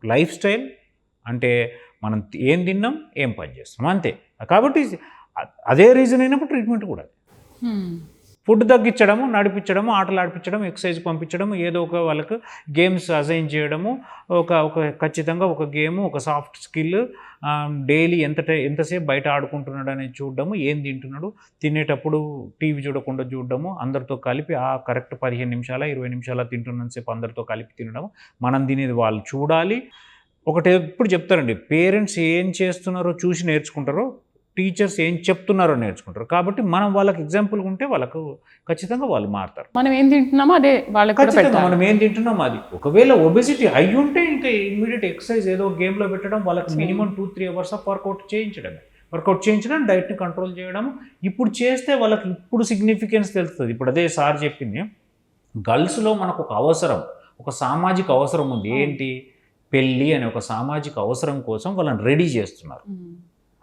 life style. అంటే మనం ఏం తిన్నాం, ఏం పని చేస్తాం, అంతే. కాబట్టి అదే రీజన్ అయినప్పుడు ట్రీట్మెంట్ కూడా ఫుడ్ తగ్గించడము, నడిపించడము, ఆటలు ఆడిపించడం, ఎక్సర్సైజ్ పంపించడము, ఏదో ఒక వాళ్ళకు గేమ్స్ అసైన్ చేయడము, ఒక ఖచ్చితంగా ఒక గేము, ఒక సాఫ్ట్ స్కిల్, డైలీ ఎంతసేపు బయట ఆడుకుంటున్నాడు అనేది చూడడము, ఏం తింటున్నాడు, తినేటప్పుడు టీవీ చూడకుండా చూడడము, అందరితో కలిపి కరెక్ట్ 15 నిమిషాల 20 నిమిషాల తింటున్నంతసేపు అందరితో కలిపి తినడము, మనం తినేది వాళ్ళు చూడాలి. ఒకటి ఎప్పుడు చెప్తారండి, పేరెంట్స్ ఏం చేస్తున్నారో చూసి నేర్చుకుంటారో, టీచర్స్ ఏం చెప్తున్నారో నేర్చుకుంటారు. కాబట్టి మనం వాళ్ళకి ఎగ్జాంపుల్గా ఉంటే వాళ్ళకు ఖచ్చితంగా వాళ్ళు మారుతారు. మనం ఏం తింటున్నామో అదే వాళ్ళకి కూడా ఖచ్చితంగా పెట్టాలి. మనం ఏం తింటున్నామో అది. ఒకవేళ ఒబెసిటీ అయ్యి ఉంటే ఇంకా ఇమ్మీడియట్ ఎక్సర్సైజ్ ఏదో గేమ్లో పెట్టడం, వాళ్ళకి మినిమం 2-3 అవర్స్ ఆఫ్ వర్కౌట్ చేయించడం, డైట్ని కంట్రోల్ చేయడం. ఇప్పుడు చేస్తే వాళ్ళకి ఇప్పుడు సిగ్నిఫికెన్స్ తెలుస్తుంది. ఇప్పుడు అదే సార్ చెప్పింది, గర్ల్స్లో మనకు ఒక అవసరం, ఒక సామాజిక అవసరం ఉంది. ఏంటి? పెళ్ళి అనే ఒక సామాజిక అవసరం కోసం వాళ్ళని రెడీ చేస్తున్నారు.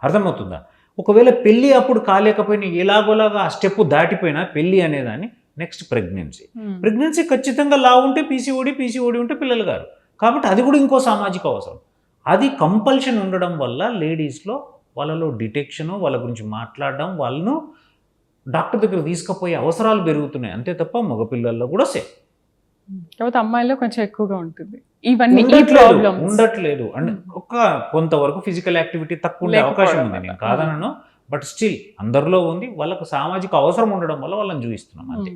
అర్థమవుతుందా? ఒకవేళ పెళ్ళి అప్పుడు కాలేకపోయినా, ఎలాగోలాగా ఆ స్టెప్ దాటిపోయినా పెళ్ళి అనేదాన్ని, నెక్స్ట్ ప్రెగ్నెన్సీ ఖచ్చితంగా ఉంటే పీసీఓడి ఉంటే పిల్లలు గారు. కాబట్టి అది కూడా ఇంకో సామాజిక అవసరం. అది కంపల్షన్ ఉండడం వల్ల లేడీస్లో వాళ్ళలో డిటెక్షను, వాళ్ళ గురించి మాట్లాడడం, వాళ్ళను డాక్టర్ దగ్గర తీసుకుపోయే అవసరాలు పెరుగుతున్నాయి. అంతే తప్ప మగపిల్లల్లో కూడా సేమ్. కాబట్టి అమ్మాయిలో కొంచెం ఎక్కువగా ఉంటుంది ఇవన్నీ ఉండట్లేదు. అండ్ కొంతవరకు ఫిజికల్ యాక్టివిటీ తక్కువ ఉండే అవకాశం ఉంది, నేను కాదనను. బట్ స్టిల్ అందరిలో ఉంది. వాళ్ళకు సామాజిక అవసరం ఉండడం వల్ల వాళ్ళని చూపిస్తున్నాం అంతే.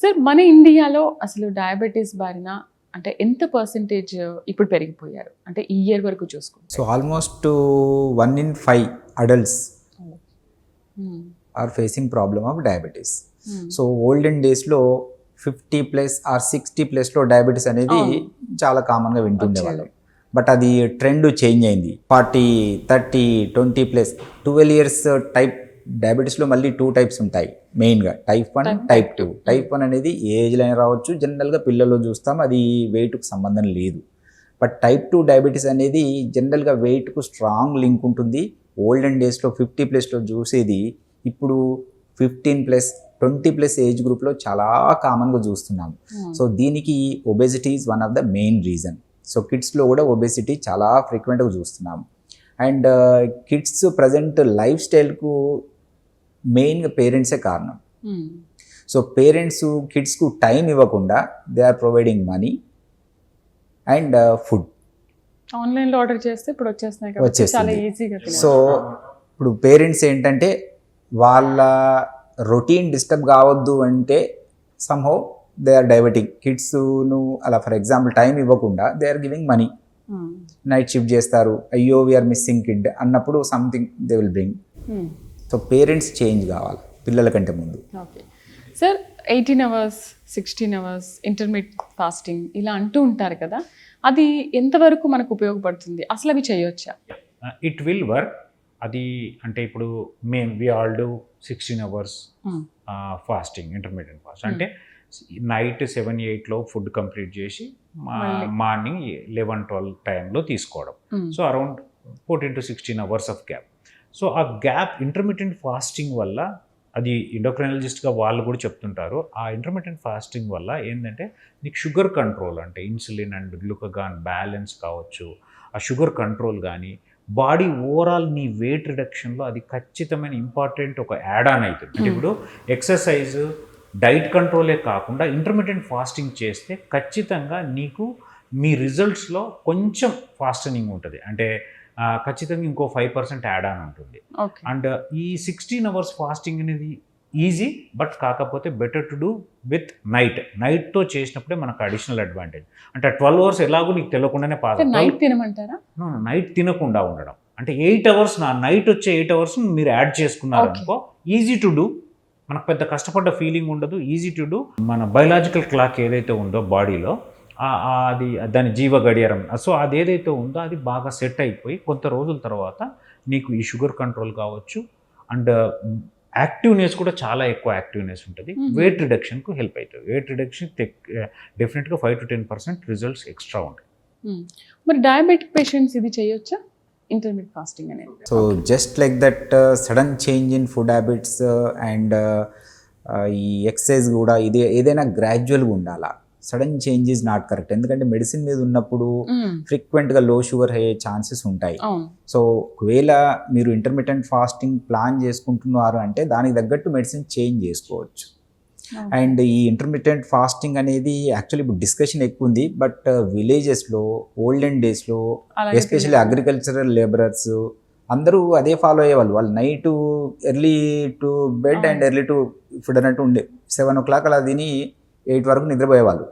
సార్, మన ఇండియాలో అసలు డయాబెటీస్ బారిన అంటే ఎంత పర్సెంటేజ్ ఇప్పుడు పెరిగిపోయారు అంటే ఈ ఇయర్ వరకు చూసుకుంటే? So almost 1 in 5 adults are facing problem of diabetes. So olden డేస్లో 50+ or 60+లో డయాబెటీస్ అనేది చాలా కామన్గా వింటుండేవాళ్ళం. బట్ అది ట్రెండ్ చేంజ్ అయింది. 40, 30, 20+, 12 years టైప్ డయాబెటీస్లో మళ్ళీ 2 types ఉంటాయి మెయిన్గా, టైప్ 1, టైప్ 2. టైప్ 1 అనేది ఏ ఏజ్లో అయినా రావచ్చు. జనరల్గా పిల్లల్లో చూస్తాం, అది వెయిట్కు సంబంధం లేదు. బట్ టైప్ 2 డయాబెటీస్ అనేది జనరల్గా వెయిట్కు స్ట్రాంగ్ లింక్ ఉంటుంది. ఓల్డెన్ డేస్లో 50+లో చూసేది ఇప్పుడు 15+, 20+ ఏజ్ గ్రూప్లో చాలా కామన్గా చూస్తున్నాం. సో దీనికి obesity is one of the main reason. So కిడ్స్లో కూడా ఒబెసిటీ చాలా ఫ్రీక్వెంట్గా చూస్తున్నాం. అండ్ కిడ్స్ ప్రజెంట్ లైఫ్ స్టైల్కు మెయిన్గా పేరెంట్సే కారణం. సో పేరెంట్స్ కిడ్స్కు టైం ఇవ్వకుండా they are providing money and food. ఆన్లైన్లో ఆర్డర్ చేస్తే ఇప్పుడు వచ్చేస్తున్నాయి. సో ఇప్పుడు పేరెంట్స్ ఏంటంటే వాళ్ళ రొటీన్ డిస్టర్బ్ కావద్దు అంటే సమ్హౌ దే ఆర్ డైవర్టింగ్ కిడ్స్ను. అలా ఫర్ ఎగ్జాంపుల్ టైం ఇవ్వకుండా they are giving money. Night shift చేస్తారు, అయ్యో వీఆర్ మిస్సింగ్ కిడ్ అన్నప్పుడు something they will bring. So parents change కావాలి పిల్లల కంటే ముందు. Okay sir, 18 hours 16 hours intermediate fasting ఇలా అంటూ ఉంటారు కదా, అది ఎంతవరకు మనకు ఉపయోగపడుతుంది? అసలు అవి చేయొచ్చా? It will work. అది అంటే ఇప్పుడు we all do 16 hours fasting, intermediate fast. అంటే నైట్ 7-8లో ఫుడ్ కంప్లీట్ చేసి మార్నింగ్ 11-12 టైంలో తీసుకోవడం. So around 14 to 16 hours of gap. So ఆ గ్యాప్ ఇంటర్మీడియట్ ఫాస్టింగ్ వల్ల, అది ఎండోక్రైనాలజిస్ట్గా వాళ్ళు కూడా చెప్తుంటారు, ఆ ఇంటర్మీడియట్ ఫాస్టింగ్ వల్ల ఏంటంటే నీకు షుగర్ కంట్రోల్, అంటే ఇన్సులిన్ అండ్ గ్లూకగాన్ బ్యాలెన్స్ కావచ్చు, ఆ షుగర్ కంట్రోల్ కానీ బాడీ ఓవరాల్ నీ వెయిట్ రిడక్షన్లో అది ఖచ్చితమైన ఇంపార్టెంట్ ఒక యాడ్ ఆన్ అవుతుంది. అంటే ఇప్పుడు ఎక్సర్సైజ్, డైట్ కంట్రోలే కాకుండా ఇంటర్మీడియట్ ఫాస్టింగ్ చేస్తే ఖచ్చితంగా నీకు మీ రిజల్ట్స్లో కొంచెం ఫాస్టనింగ్ ఉంటుంది. అంటే ఖచ్చితంగా ఇంకో 5% యాడ్ ఆన్ ఉంటుంది. అండ్ ఈ 16 hours ఫాస్టింగ్ అనేది ఈజీ, బట్ కాకపోతే బెటర్ టు డూ విత్ నైట్తో చేసినప్పుడే మనకు అడిషనల్ అడ్వాంటేజ్. అంటే 12 hours ఎలాగో నీకు తెలియకుండానే పాస్. నైట్ తినమంటారా? నైట్ తినకుండా ఉండడం అంటే 8 hours, నైట్ వచ్చే 8 hours మీరు యాడ్ చేసుకున్నారు అనుకో, ఈజీ టు డూ. మనకు పెద్ద కష్టపడ్డ ఫీలింగ్ ఉండదు, ఈజీ టు డూ. మన బయలాజికల్ క్లాక్ ఏదైతే ఉందో బాడీలో, అది దాని జీవ గడియారం, సో అది ఏదైతే ఉందో అది బాగా సెట్ అయిపోయి కొంత రోజుల తర్వాత నీకు ఈ షుగర్ కంట్రోల్ కావచ్చు, అండ్ యాక్టివ్నెస్ కూడా చాలా ఎక్కువ యాక్టివ్నెస్ ఉంటుంది. వెయిట్ రిడక్షన్కు హెల్ప్ అవుతుంది. వెయిట్ రిడక్షన్ డెఫినెట్గా 5 to 10% రిజల్ట్స్ ఎక్స్ట్రా ఉంటాయి. మరి డయాబెటిక్ పేషెంట్స్ ఇది చేయొచ్చా ఇంటర్మీడియట్ ఫాస్టింగ్ అనేది? So just like that sudden change in food habits and ఈ ఎక్సర్సైజ్ కూడా ఇది ఏదైనా గ్రాడ్యువల్గా ఉండాలా. Sudden change is not correct. ఎందుకంటే మెడిసిన్ మీద ఉన్నప్పుడు ఫ్రీక్వెంట్గా లో షుగర్ అయ్యే ఛాన్సెస్ ఉంటాయి. సో ఒకవేళ మీరు ఇంటర్మీడియట్ ఫాస్టింగ్ ప్లాన్ చేసుకుంటున్నారు అంటే దానికి తగ్గట్టు మెడిసిన్ చేంజ్ చేసుకోవచ్చు. అండ్ ఈ ఇంటర్మీడియట్ ఫాస్టింగ్ అనేది యాక్చువల్లీ ఇప్పుడు డిస్కషన్ ఎక్కువ ఉంది, బట్ విలేజెస్లో ఓల్డెన్ డేస్లో ఎస్పెషల్లీ అగ్రికల్చరల్ లేబరర్స్ అందరూ అదే ఫాలో అయ్యేవాళ్ళు. వాళ్ళు night early to bed and early to food అన్నట్టు ఉండే. 7 o'clock అలా తిని 8 వరకు నిద్రపోయేవాళ్ళు.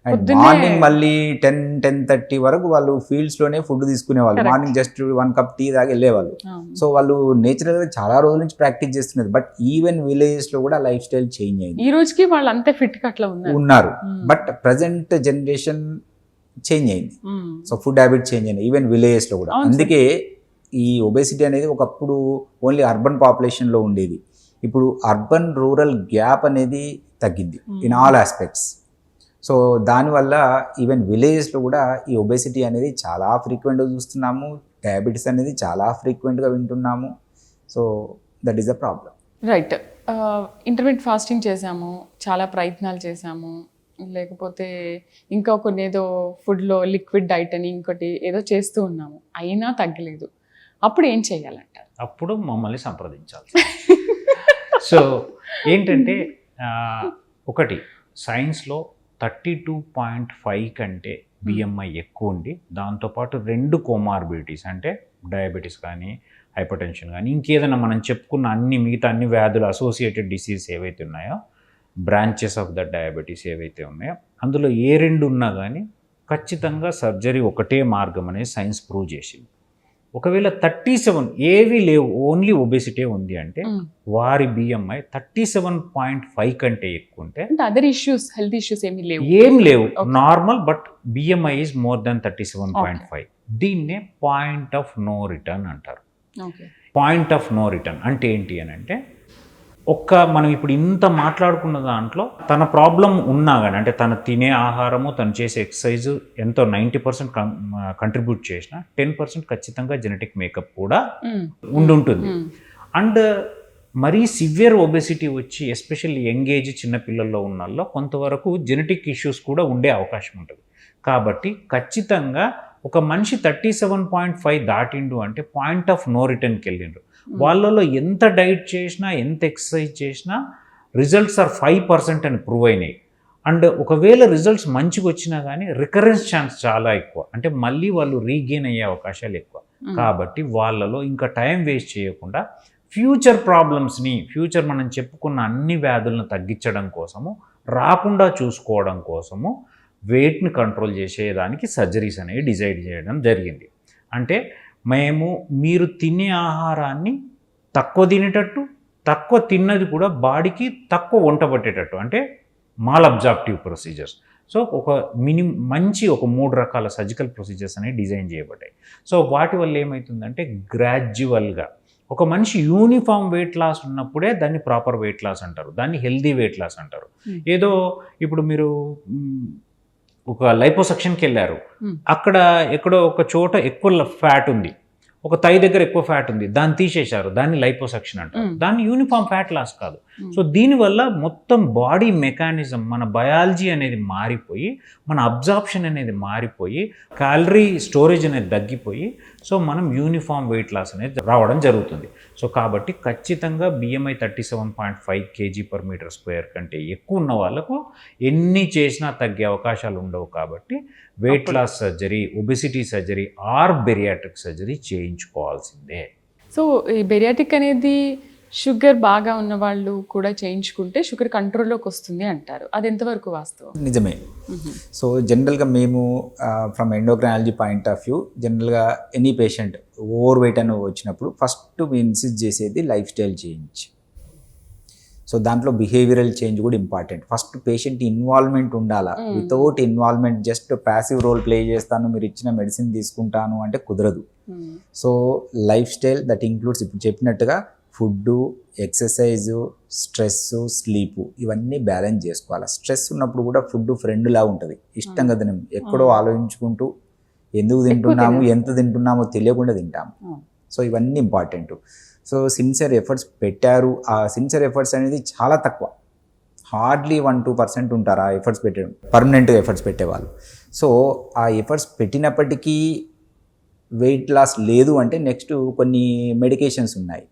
అండ్ మార్నింగ్ మళ్ళీ 10-10:30 వరకు వాళ్ళు ఫీల్డ్స్లోనే ఫుడ్ తీసుకునేవాళ్ళు. మార్నింగ్ జస్ట్ 1 cup టీ తాగి వెళ్ళేవాళ్ళు. సో వాళ్ళు నేచురల్గా చాలా రోజుల నుంచి ప్రాక్టీస్ చేస్తున్నారు. బట్ ఈవెన్ విలేజెస్లో కూడా లైఫ్ స్టైల్ చేంజ్ అయింది. ఈ రోజుకి వాళ్ళు అంతే ఫిట్ అట్లా ఉన్నారు. బట్ ప్రజెంట్ జనరేషన్ చేంజ్ అయింది. సో ఫుడ్ హ్యాబిట్ చేంజ్ అయింది ఈవెన్ విలేజెస్లో కూడా. అందుకే ఈ ఒబేసిటీ అనేది ఒకప్పుడు ఓన్లీ అర్బన్ పాపులేషన్లో ఉండేది. ఇప్పుడు అర్బన్ రూరల్ గ్యాప్ అనేది తగ్గింది ఇన్ ఆల్ ఆస్పెక్ట్స్. సో దానివల్ల ఈవెన్ విలేజెస్లో కూడా ఈ ఒబేసిటీ అనేది చాలా ఫ్రీక్వెంట్గా చూస్తున్నాము. డయాబెటీస్ అనేది చాలా ఫ్రీక్వెంట్గా వింటున్నాము. So that is the problem. Right. Intermediate fasting చేసాము, చాలా ప్రయత్నాలు చేసాము, లేకపోతే ఇంకా కొన్ని ఏదో ఫుడ్లో లిక్విడ్ డైట్ అని ఇంకోటి ఏదో చేస్తూ ఉన్నాము, అయినా తగ్గలేదు. అప్పుడు ఏం చేయాలంటారు? అప్పుడు మమ్మల్ని సంప్రదించాలి. సో ఏంటంటే ఒకటి సైన్స్లో 32.5 కంటే బిఎంఐ ఎక్కువ ఉండి దాంతోపాటు 2 కోమార్బిడిటీస్ అంటే డయాబెటీస్ కానీ హైపర్టెన్షన్ కానీ ఇంకేదైనా మనం చెప్పుకున్న మిగతా అన్ని వ్యాధులు అసోసియేటెడ్ డిసీజెస్ ఏవైతే ఉన్నాయో బ్రాంచెస్ ఆఫ్ ద డయాబెటీస్ ఏవైతే ఉన్నాయో అందులో ఏ 2 ఉన్నా కానీ ఖచ్చితంగా సర్జరీ ఒకటే మార్గం అనేది సైన్స్ ప్రూవ్ చేసింది. ఒకవేళ 37 ఏవి లేవు, ఓన్లీ ఒబేసిటీ ఉంది అంటే వారి బిఎంఐ 37.5 కంటే ఎక్కువ ఉంటే అదర్ ఇష్యూస్ హెల్త్ ఇష్యూస్ ఏం లేవు, normal. But BMI is more than 37.5. దీన్నే పాయింట్ ఆఫ్ నో రిటర్న్ అంటారు. పాయింట్ ఆఫ్ నో రిటర్న్ అంటే ఏంటి అని అంటే మనం ఇప్పుడు ఇంత మాట్లాడుకున్న దాంట్లో తన ప్రాబ్లం ఉన్నా కానీ అంటే తను తినే ఆహారము తను చేసే ఎక్సర్సైజ్ ఎంతో 90% కంట్రిబ్యూట్ చేసిన 10% ఖచ్చితంగా జెనెటిక్ మేకప్ కూడా ఉంటుంది. అండ్ మరీ సివియర్ ఒబెసిటీ వచ్చి ఎస్పెషల్లీ యంగ్ ఏజ్ చిన్నపిల్లల్లో ఉన్న వాళ్ళలో కొంతవరకు జెనెటిక్ ఇష్యూస్ కూడా ఉండే అవకాశం ఉంటుంది. కాబట్టి ఖచ్చితంగా ఒక మనిషి 37.5 దాటిండు అంటే పాయింట్ ఆఫ్ నో రిటర్న్కి వెళ్ళిండ్రు. వాళ్ళలో ఎంత డైట్ చేసినా ఎంత ఎక్సర్సైజ్ చేసినా రిజల్ట్స్ ఆర్ 5% అని ప్రూవ్ అయినాయి. అండ్ ఒకవేళ రిజల్ట్స్ మంచిగా వచ్చినా కానీ రికరెన్స్ ఛాన్స్ చాలా ఎక్కువ, అంటే మళ్ళీ వాళ్ళు రీగెయిన్ అయ్యే అవకాశాలు ఎక్కువ. కాబట్టి వాళ్ళలో ఇంకా టైం వేస్ట్ చేయకుండా ఫ్యూచర్ ప్రాబ్లమ్స్ని మనం చెప్పుకున్న అన్ని వ్యాధులను తగ్గించడం కోసము రాకుండా చూసుకోవడం కోసము వెయిట్ని కంట్రోల్ చేసేదానికి సర్జరీస్ అనేవి డిజైడ్ చేయడం జరిగింది. అంటే మీరు తినే ఆహారాన్ని తక్కువ తినేటట్టు, తక్కువ తిన్నది కూడా బాడీకి తక్కువ వంట పట్టేటట్టు, అంటే మాల్ అబ్జార్ప్టివ్ ప్రొసీజర్స్. సో ఒక మంచి 3 రకాల సర్జికల్ ప్రొసీజర్స్ అనేవి డిజైన్ చేయబడ్డాయి. సో వాటి వల్ల ఏమవుతుందంటే గ్రాడ్యువల్గా ఒక మనిషి యూనిఫామ్ వెయిట్ లాస్ ఉన్నప్పుడే దాన్ని ప్రాపర్ వెయిట్ లాస్ అంటారు, దాన్ని హెల్దీ వెయిట్ లాస్ అంటారు. ఏదో ఇప్పుడు మీరు ఒక లైపోసక్షన్కి వెళ్ళారు, అక్కడ ఎక్కడో ఒక చోట ఎక్కువ ఫ్యాట్ ఉంది, ఒక థై దగ్గర ఎక్కువ ఫ్యాట్ ఉంది, దాన్ని తీసేశారు, దాన్ని లైపోసక్షన్ అంటారు. దాన్ని యూనిఫామ్ ఫ్యాట్ లాస్ కాదు. సో దీనివల్ల మొత్తం బాడీ మెకానిజం, మన బయాలజీ అనేది మారిపోయి, మన అబ్జార్ప్షన్ అనేది మారిపోయి, క్యాలరీ స్టోరేజ్ అనేది తగ్గిపోయి, సో మనం యూనిఫామ్ వెయిట్ లాస్ అనేది రావడం జరుగుతుంది. సో కాబట్టి ఖచ్చితంగా బిఎంఐ 37.5 kg/m² కంటే ఎక్కువ ఉన్న వాళ్ళకు ఎన్ని చేసినా తగ్గే అవకాశాలు ఉండవు. కాబట్టి weight loss surgery, obesity surgery or bariatric surgery చేయించుకోవాల్సిందే. సో ఈ బెరియాట్రిక్ అనేది షుగర్ బాగా ఉన్న వాళ్ళు కూడా చేయించుకుంటే షుగర్ కంట్రోల్లోకి వస్తుంది అంటారు, అది ఎంతవరకు వాస్తవం? నిజమే. సో జనరల్గా మేము from endocrinology point of view జనరల్గా ఎనీ పేషెంట్ ఓవర్ వెయిట్ అని వచ్చినప్పుడు ఫస్ట్ ఇన్సిస్ట్ చేసేది లైఫ్ స్టైల్ చేంజ్. సో దాంట్లో బిహేవియరల్ చేంజ్ కూడా ఇంపార్టెంట్. ఫస్ట్ పేషెంట్ ఇన్వాల్వ్మెంట్ ఉండాలా. Without involvement just passive role play చేస్తాను, మీరు ఇచ్చిన మెడిసిన్ తీసుకుంటాను అంటే కుదరదు. So life style that includes ఇప్పుడు చెప్పినట్టుగా ఫుడ్డు, ఎక్సర్సైజు, స్ట్రెస్, స్లీపు ఇవన్నీ బ్యాలెన్స్ చేసుకోవాలి. స్ట్రెస్ ఉన్నప్పుడు కూడా ఫుడ్ ఫ్రెండ్లా ఉంటుంది, ఇష్టంగా తినం, ఎక్కడో ఆలోచించుకుంటూ ఎందుకు తింటున్నాము, ఎంత తింటున్నామో తెలియకుండా తింటాము. అవును. సో ఇవన్నీ ఇంపార్టెంట్. సో సిన్సియర్ ఎఫర్ట్స్ పెట్టారు. ఆ సిన్సియర్ ఎఫర్ట్స్ అనేది చాలా తక్కువ, హార్డ్లీ 1-2% ఉంటారు ఆ ఎఫర్ట్స్ పెట్టడం, పర్మనెంట్గా ఎఫర్ట్స్ పెట్టేవాళ్ళు. సో ఆ ఎఫర్ట్స్ పెట్టినప్పటికీ వెయిట్ లాస్ లేదు అంటే నెక్స్ట్ కొన్ని మెడికేషన్స్ ఉన్నాయి.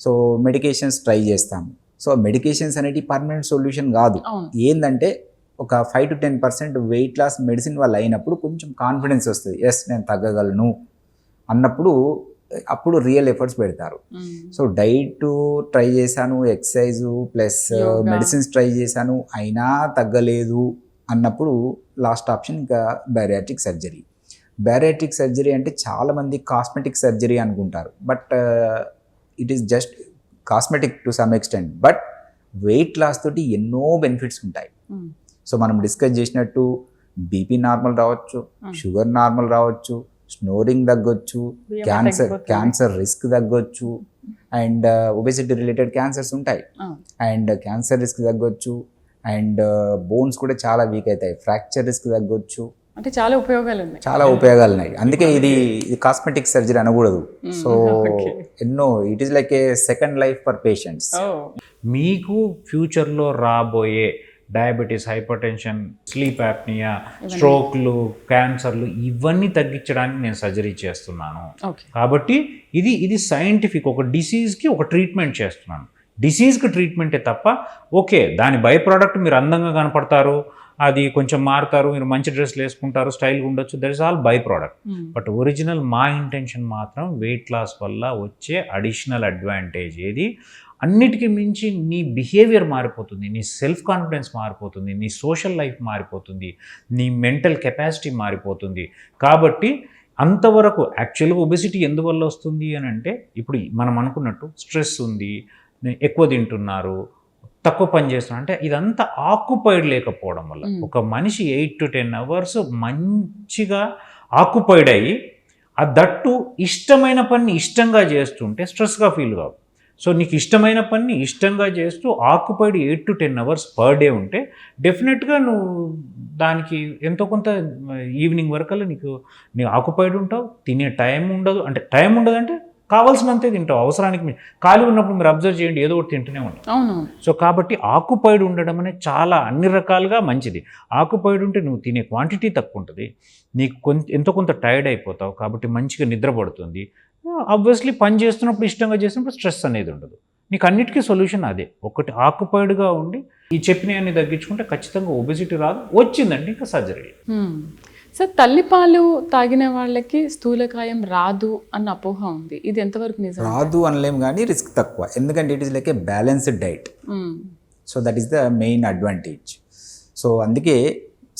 సో మెడికేషన్స్ ట్రై చేస్తాము. సో మెడికేషన్స్ అనేది పర్మనెంట్ సొల్యూషన్ కాదు. అవును. ఏంటంటే ఒక 5-10% వెయిట్ లాస్ మెడిసిన్ వల్ల అయినప్పుడు కొంచెం కాన్ఫిడెన్స్ వస్తుంది, ఎస్ నేను తగ్గగలను అన్నప్పుడు, అప్పుడు రియల్ ఎఫర్ట్స్ పెడతారు. సో డైట్ ట్రై చేశాను, exercise plus yoga. Medicines try చేశాను, అయినా తగ్గలేదు అన్నప్పుడు లాస్ట్ ఆప్షన్ ఇంకా బైరియాట్రిక్ సర్జరీ. బైరియాట్రిక్ సర్జరీ అంటే చాలామంది కాస్మెటిక్ సర్జరీ అనుకుంటారు, but it is just cosmetic to some extent. But weight loss తోటి ఎన్నో బెనిఫిట్స్ ఉంటాయి. సో మనం డిస్కస్ చేసినట్టు బీపీ నార్మల్ రావచ్చు, షుగర్ నార్మల్ రావచ్చు, స్నోరింగ్ తగ్గొచ్చు, క్యాన్సర్ రిస్క్ తగ్గొచ్చు, అండ్ ఒబెసిటీ రిలేటెడ్ క్యాన్సర్స్ ఉంటాయి, అండ్ క్యాన్సర్ రిస్క్ తగ్గొచ్చు, అండ్ బోన్స్ కూడా చాలా వీక్ అవుతాయి, ఫ్రాక్చర్ రిస్క్ తగ్గొచ్చు. అంటే చాలా ఉపయోగాలు ఉన్నాయి. చాలా ఉపయోగాలు ఉన్నాయి. అందుకే ఇది కాస్మెటిక్ సర్జరీ అనకూడదు. సో ఎన్నో it is like a second life for patients. మీకు ఫ్యూచర్లో రాబోయే diabetes, hyper tension, sleep apnoea, స్ట్రోక్లు, క్యాన్సర్లు ఇవన్నీ తగ్గించడానికి నేను సర్జరీ చేస్తున్నాను. కాబట్టి ఇది సైంటిఫిక్, ఒక డిసీజ్కి ఒక ట్రీట్మెంట్ చేస్తున్నాను. డిసీజ్కి ట్రీట్మెంటే తప్ప ఓకే దాని బై ప్రోడక్ట్ మీరు అందంగా కనపడతారు, అది కొంచెం మారుతారు, మీరు మంచి డ్రెస్లు వేసుకుంటారు, స్టైల్గా ఉండొచ్చు, that is all by product. But original మా ఇంటెన్షన్ మాత్రం వెయిట్ లాస్ వల్ల వచ్చే అడిషనల్ అడ్వాంటేజ్ ఏది, అన్నిటికీ మించి నీ బిహేవియర్ మారిపోతుంది, నీ సెల్ఫ్ కాన్ఫిడెన్స్ మారిపోతుంది, నీ సోషల్ లైఫ్ మారిపోతుంది, నీ మెంటల్ కెపాసిటీ మారిపోతుంది. కాబట్టి అంతవరకు యాక్చువల్గా ఒబెసిటీ ఎందువల్ల వస్తుంది అని అంటే, ఇప్పుడు మనం అనుకున్నట్టు స్ట్రెస్ ఉంది, ఎక్కువ తింటున్నారు, తక్కువ పని చేస్తున్నారు అంటే ఇదంతా ఆక్యుపైడ్ లేకపోవడం వల్ల. ఒక మనిషి 8 to 10 hours మంచిగా ఆక్యుపైడ్ అయ్యి ఆ దట్టు ఇష్టమైన పని ఇష్టంగా చేస్తుంటే స్ట్రెస్గా ఫీల్ కావు. సో నీకు ఇష్టమైన పని ఇష్టంగా చేస్తూ occupied 8 to 10 hours per day ఉంటే డెఫినెట్గా నువ్వు దానికి ఎంతో కొంత ఈవినింగ్ వరకల్లా నీకు ఆక్యుపైడ్ ఉంటావు, తినే టైం ఉండదు. అంటే టైం ఉండదు అంటే కావాల్సినంతే తింటావు, అవసరానికి ఖాళీ ఉన్నప్పుడు మీరు అబ్జర్వ్ చేయండి, ఏదో ఒకటి తింటూనే ఉంటావు. అవును. సో కాబట్టి ఆక్యుపైడ్ ఉండడం అనేది చాలా అన్ని రకాలుగా మంచిది. ఆక్యుపైడ్ ఉంటే నువ్వు తినే క్వాంటిటీ తక్కువ ఉంటుంది, నీకు ఎంతో కొంత టైర్డ్ అయిపోతావు, కాబట్టి మంచిగా నిద్ర పడుతుంది. ఆబ్వియస్లీ పని చేస్తున్నప్పుడు ఇష్టంగా చేసినప్పుడు స్ట్రెస్ అనేది ఉండదు. నీకు అన్నిటికీ సొల్యూషన్ అదే, ఒకటి ఆక్యుపైడ్గా ఉండి ఈ చెప్పినవన్నీ తగ్గించుకుంటే ఖచ్చితంగా ఒబెసిటీ రాదు, వచ్చిందంటే ఇంకా సర్జరీ. సార్ తల్లిపాలు తాగిన వాళ్ళకి స్థూలకాయం రాదు అన్న అపోహ ఉంది, ఇది ఎంతవరకు నిజం? రాదు అనలేం కానీ రిస్క్ తక్కువ, ఎందుకంటే it is like A balanced diet. So that is the main advantage. So అందుకే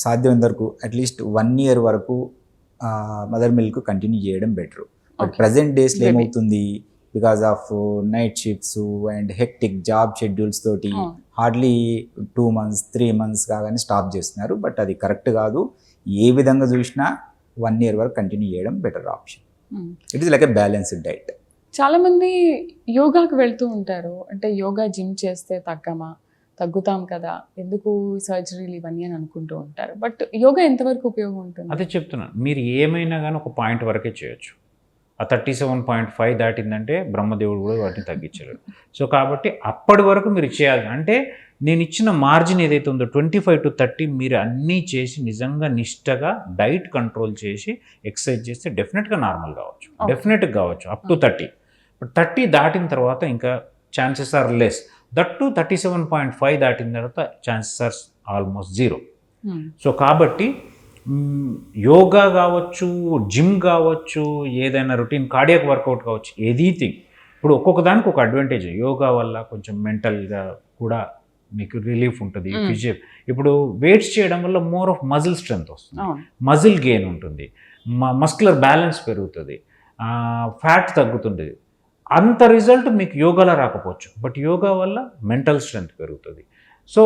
సాధ్యమైనంత వరకు అట్లీస్ట్ 1 year వరకు మదర్ మిల్క్ కంటిన్యూ చేయడం బెటర్. బట్ ప్రజెంట్ డేస్లో ఏమవుతుంది, because of night shifts and hectic job schedules తోటి హార్డ్లీ 2 months 3 months కాగానే stop చేస్తున్నారు. బట్ అది కరెక్ట్ కాదు. ఏ విధంగా చూసినా 1 year వరకు కంటిన్యూ చేయడం better option. It is like a balanced diet. చాలామంది యోగాకి వెళ్తూ ఉంటారు, అంటే యోగా జిమ్ చేస్తే తగ్గుతాం కదా, ఎందుకు సర్జరీలు ఇవన్నీ అని అనుకుంటూ ఉంటారు. బట్ యోగా ఎంతవరకు ఉపయోగం ఉంటుంది? అదే చెప్తున్నాను, మీరు ఏమైనా కానీ ఒక పాయింట్ వరకే చేయొచ్చు. ఆ 37.5 దాటిందంటే బ్రహ్మదేవుడు కూడా వాటిని తగ్గించలేడు. సో కాబట్టి అప్పటి వరకు మీరు చేయాలి. అంటే నేను ఇచ్చిన మార్జిన్ ఏదైతే ఉందో 25 to 30 మీరు అన్నీ చేసి నిజంగా నిష్టగా డైట్ కంట్రోల్ చేసి ఎక్సర్సైజ్ చేస్తే డెఫినెట్గా నార్మల్ కావచ్చు, డెఫినెట్గా కావచ్చు అప్ టు 30. బట్ 30 దాటిన తర్వాత ఇంకా chances are less. That to 37.5 దాటిన తర్వాత ఛాన్సెస్ ఆర్ ఆల్మోస్ట్ 0. సో కాబట్టి యోగా కావచ్చు, జిమ్ కావచ్చు, ఏదైనా రొటీన్ కార్డియాక్ వర్కౌట్ కావచ్చు, ఎనీథింగ్. ఇప్పుడు ఒక్కొక్క దానికి ఒక అడ్వాంటేజ్. యోగా వల్ల కొంచెం మెంటల్గా కూడా మీకు రిలీఫ్ ఉంటుంది. ఇప్పుడు వెయిట్స్ చేయడం వల్ల మోర్ ఆఫ్ మజిల్ స్ట్రెంత్ వస్తుంది, మజిల్ గెయిన్ ఉంటుంది, మస్కులర్ బ్యాలెన్స్ పెరుగుతుంది, ఫ్యాట్ తగ్గుతుంది. అంత రిజల్ట్ మీకు యోగాలో రాకపోవచ్చు, బట్ యోగా వల్ల మెంటల్ స్ట్రెంత్ పెరుగుతుంది. సో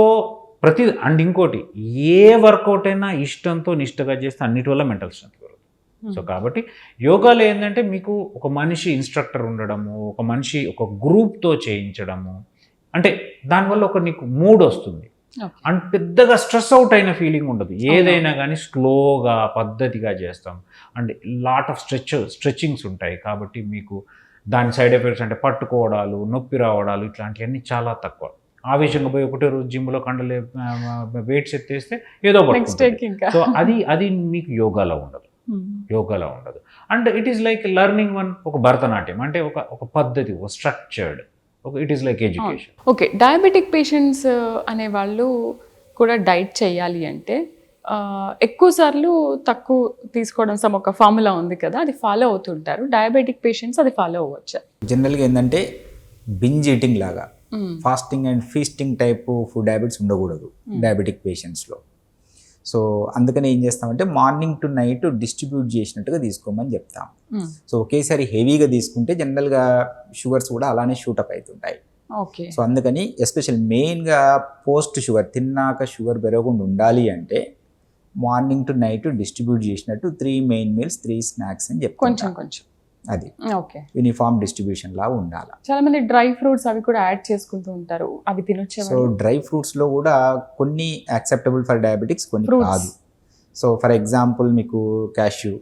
అండ్ ఇంకోటి, ఏ వర్కౌట్ అయినా ఇష్టంతో నిష్టగా చేస్తే అన్నిటి వల్ల మెంటల్ స్ట్రెంత్ పెరుగుతుంది. సో కాబట్టి యోగాలో ఏంటంటే మీకు ఒక మనిషి ఇన్స్ట్రక్టర్ ఉండడము, ఒక మనిషి ఒక గ్రూప్తో చేయించడము, అంటే దానివల్ల నీకు మూడ్ వస్తుంది. Okay. అండ్ పెద్దగా స్ట్రెస్ అవుట్ అయిన ఫీలింగ్ ఉండదు. ఏదైనా కానీ స్లోగా పద్ధతిగా చేస్తాం. అండ్ లాట్ ఆఫ్ స్ట్రెచ్చింగ్స్ ఉంటాయి కాబట్టి మీకు దాని సైడ్ ఎఫెక్ట్స్ అంటే పట్టుకోవడాలు, నొప్పి రావడాలు ఇట్లాంటివన్నీ చాలా తక్కువ. ఆవేశంగా పోయి ఒకటే రోజు జిమ్లో కండలే వెయిట్స్ ఎత్తేస్తే ఏదో నెక్స్ట్ డే పట్టుకుంటుంది. ఇంకా సో అది మీకు యోగాలో ఉండదు. And it is like learning ఒక భరతనాట్యం అంటే ఒక పద్ధతి, ఒక structured, it is like education. Okay, diabetic patients అనే వాళ్ళు కూడా డైట్ చేయాలి అంటే ఎక్కువ సార్లు తక్కువ తీసుకోవడం ఒక ఫార్ములా ఉంది కదా, అది ఫాలో అవుతుంటారు. డయాబెటిక్ పేషెంట్స్ అది ఫాలో అవ్వచ్చా? జనరల్గా ఏంటంటే బింజ్ ఈటింగ్ లాగా fasting and feasting type food habits ఉండకూడదు డయాబెటిక్ పేషెంట్స్లో. సో అందుకని ఏం చేస్తామంటే మార్నింగ్ టు నైట్ డిస్ట్రిబ్యూట్ చేసినట్టుగా తీసుకోమని చెప్తాం. సో ఒకేసారి హెవీగా తీసుకుంటే జనరల్గా షుగర్స్ కూడా అలానే షూటప్ అవుతుంటాయి. ఓకే. సో అందుకని ఎస్పెషల్ మెయిన్గా పోస్ట్ షుగర్ తిన్నాక షుగర్ పెరగకుండా ఉండాలి అంటే మార్నింగ్ టు నైట్ డిస్ట్రిబ్యూట్ చేసినట్టు 3 మెయిన్ మీల్స్ 3 స్నాక్స్ అని కొంచెం చెప్తాం. కొంచెం అది ఓకే, యూనిఫామ్ డిస్ట్రిబ్యూషన్ లా ఉండాలి. చాలా మంది డ్రై ఫ్రూట్స్ అవి కూడా యాడ్ చేసుకుంటూ ఉంటారు, అవి తినొచ్చే? సో డ్రై ఫ్రూట్స్లో కూడా కొన్ని యాక్సెప్టబుల్ ఫర్ డయాబెటిక్స్, కొన్ని Fruits. కాదు. సో ఫర్ ఎగ్జాంపుల్ మీకు క్యాష్యూ,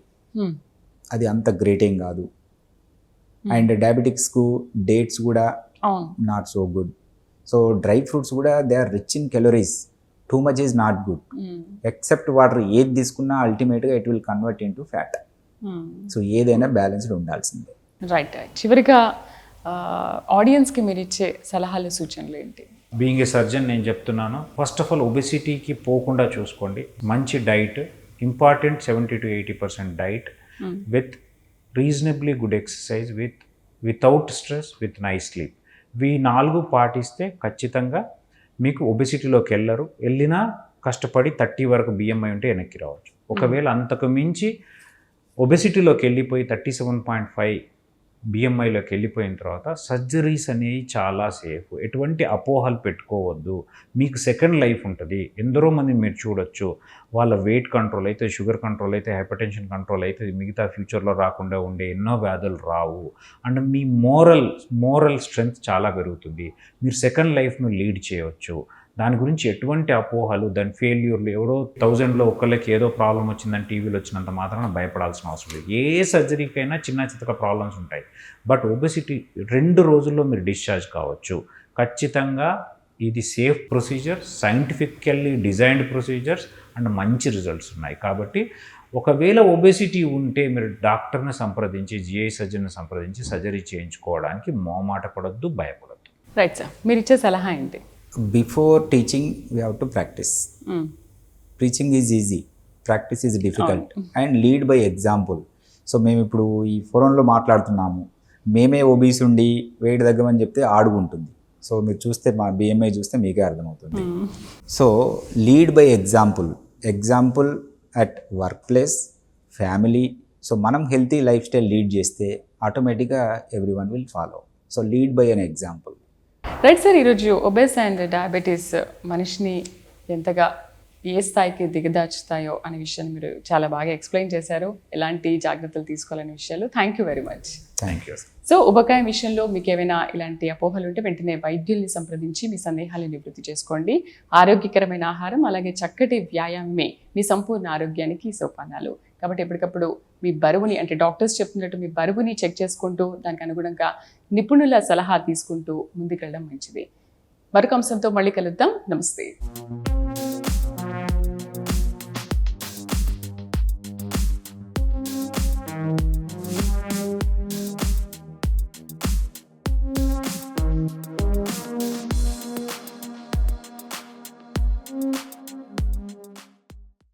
అది అంత గ్రేట్ ఏం కాదు. అండ్ డయాబెటిక్స్కు డేట్స్ కూడా అవును. Not so good. So dry fruits కూడా they are rich in calories. Too much is not good. Except water ఏది తీసుకున్నా అల్టిమేట్గా it will convert into fat. So ఏదైనా బ్యాలెన్స్డ్ ఉండాల్సిందే. రైట్. చివరిగా ఆడియన్స్కి మీరు ఇచ్చే సలహాలు, సూచనలు ఏంటి? బీయింగ్ ఏ సర్జన్ నేను చెప్తున్నాను, ఫస్ట్ ఆఫ్ ఆల్ ఒబెసిటీకి పోకుండా చూసుకోండి. మంచి diet important, 70 to 80% diet with reasonably good exercise, without stress, with nice sleep. ఈ 4 పాటిస్తే ఖచ్చితంగా మీకు ఒబెసిటీలోకి వెళ్ళినా కష్టపడి 30 వరకు బిఎంఐ ఉంటే వెనక్కి రావచ్చు. ఒకవేళ అంతకు మించి ఒబెసిటీలోకి వెళ్ళిపోయి 37.5 బిఎంఐలోకి వెళ్ళిపోయిన తర్వాత సర్జరీస్ అనేవి చాలా సేఫ్. ఎటువంటి అపోహలు పెట్టుకోవద్దు. మీకు సెకండ్ లైఫ్ ఉంటుంది. ఎందరో మంది మీరు చూడొచ్చు, వాళ్ళ వెయిట్ కంట్రోల్ అయితే, షుగర్ కంట్రోల్ అయితే, హైపర్టెన్షన్ కంట్రోల్ అయితే, మిగతా ఫ్యూచర్లో రాకుండా ఉండే ఎన్నో వ్యాధులు రావు. అండ్ మీ మోరల్ స్ట్రెంగ్త్ చాలా పెరుగుతుంది. మీరు సెకండ్ లైఫ్ను లీడ్ చేయవచ్చు. దాని గురించి ఎటువంటి అపోహలు, దాని ఫెయిల్యూర్లు, ఎవరో 1000లో ఒకళ్ళకి ఏదో ప్రాబ్లం వచ్చిందని టీవీలో వచ్చినంత మాత్రాన భయపడాల్సిన అవసరం లేదు. ఏ సర్జరీకైనా చిన్న చితక ప్రాబ్లమ్స్ ఉంటాయి. బట్ ఒబెసిటీ 2 రోజుల్లో మీరు డిశ్చార్జ్ కావచ్చు. ఖచ్చితంగా ఇది safe procedure, scientifically designed procedures and మంచి రిజల్ట్స్ ఉన్నాయి. కాబట్టి ఒకవేళ ఒబెసిటీ ఉంటే మీరు డాక్టర్ని సంప్రదించి, జిఐ సర్జన్ని సంప్రదించి సర్జరీ చేయించుకోవడానికి మొహమాట పడొద్దు, భయపడొద్దు. రైట్ సార్, మీరు ఇచ్చే సలహా ఏంటి? Before teaching, we have to practice. Preaching is easy, practice is difficult. And lead by example. So మేము ఇప్పుడు ఈ ఫోరంలో మాట్లాడుతున్నాము, మేమే ఒబీస్ ఉండి వెయిట్ తగ్గమని చెప్తే ఆడుకుంటుంది. సో మీరు చూస్తే మా బిఎంఐ చూస్తే మీకే అర్థమవుతుంది. So lead by example at work place, family. So మనం హెల్తీ లైఫ్ స్టైల్ లీడ్ చేస్తే ఆటోమేటిక్గా everyone will follow. So lead by an example. Right sir, ఈరోజు ఒబేస్ అండ్ డయాబెటీస్ మనిషిని ఎంతగా ఏ స్థాయికి దిగదాచుతాయో అనే విషయాన్ని మీరు చాలా బాగా ఎక్స్ప్లెయిన్ చేశారు. ఎలాంటి జాగ్రత్తలు తీసుకోవాలనే విషయాలు. Thank you very much. Thank you. So ఉబకాయం విషయంలో మీకు ఏమైనా ఇలాంటి అపోహలు ఉంటే వెంటనే వైద్యుల్ని సంప్రదించి మీ సందేహాలను నివృత్తి చేసుకోండి. ఆరోగ్యకరమైన ఆహారం అలాగే చక్కటి వ్యాయామమే మీ సంపూర్ణ ఆరోగ్యానికి సోపానాలు. కాబట్టి ఎప్పటికప్పుడు మీ బరువుని, అంటే డాక్టర్స్ చెప్తున్నట్టు మీ బరువుని చెక్ చేసుకుంటూ దానికి అనుగుణంగా నిపుణుల సలహా తీసుకుంటూ ముందుకెళ్ళడం మంచిది. మరొక అంశంతో మళ్ళీ కలుద్దాం. నమస్తే.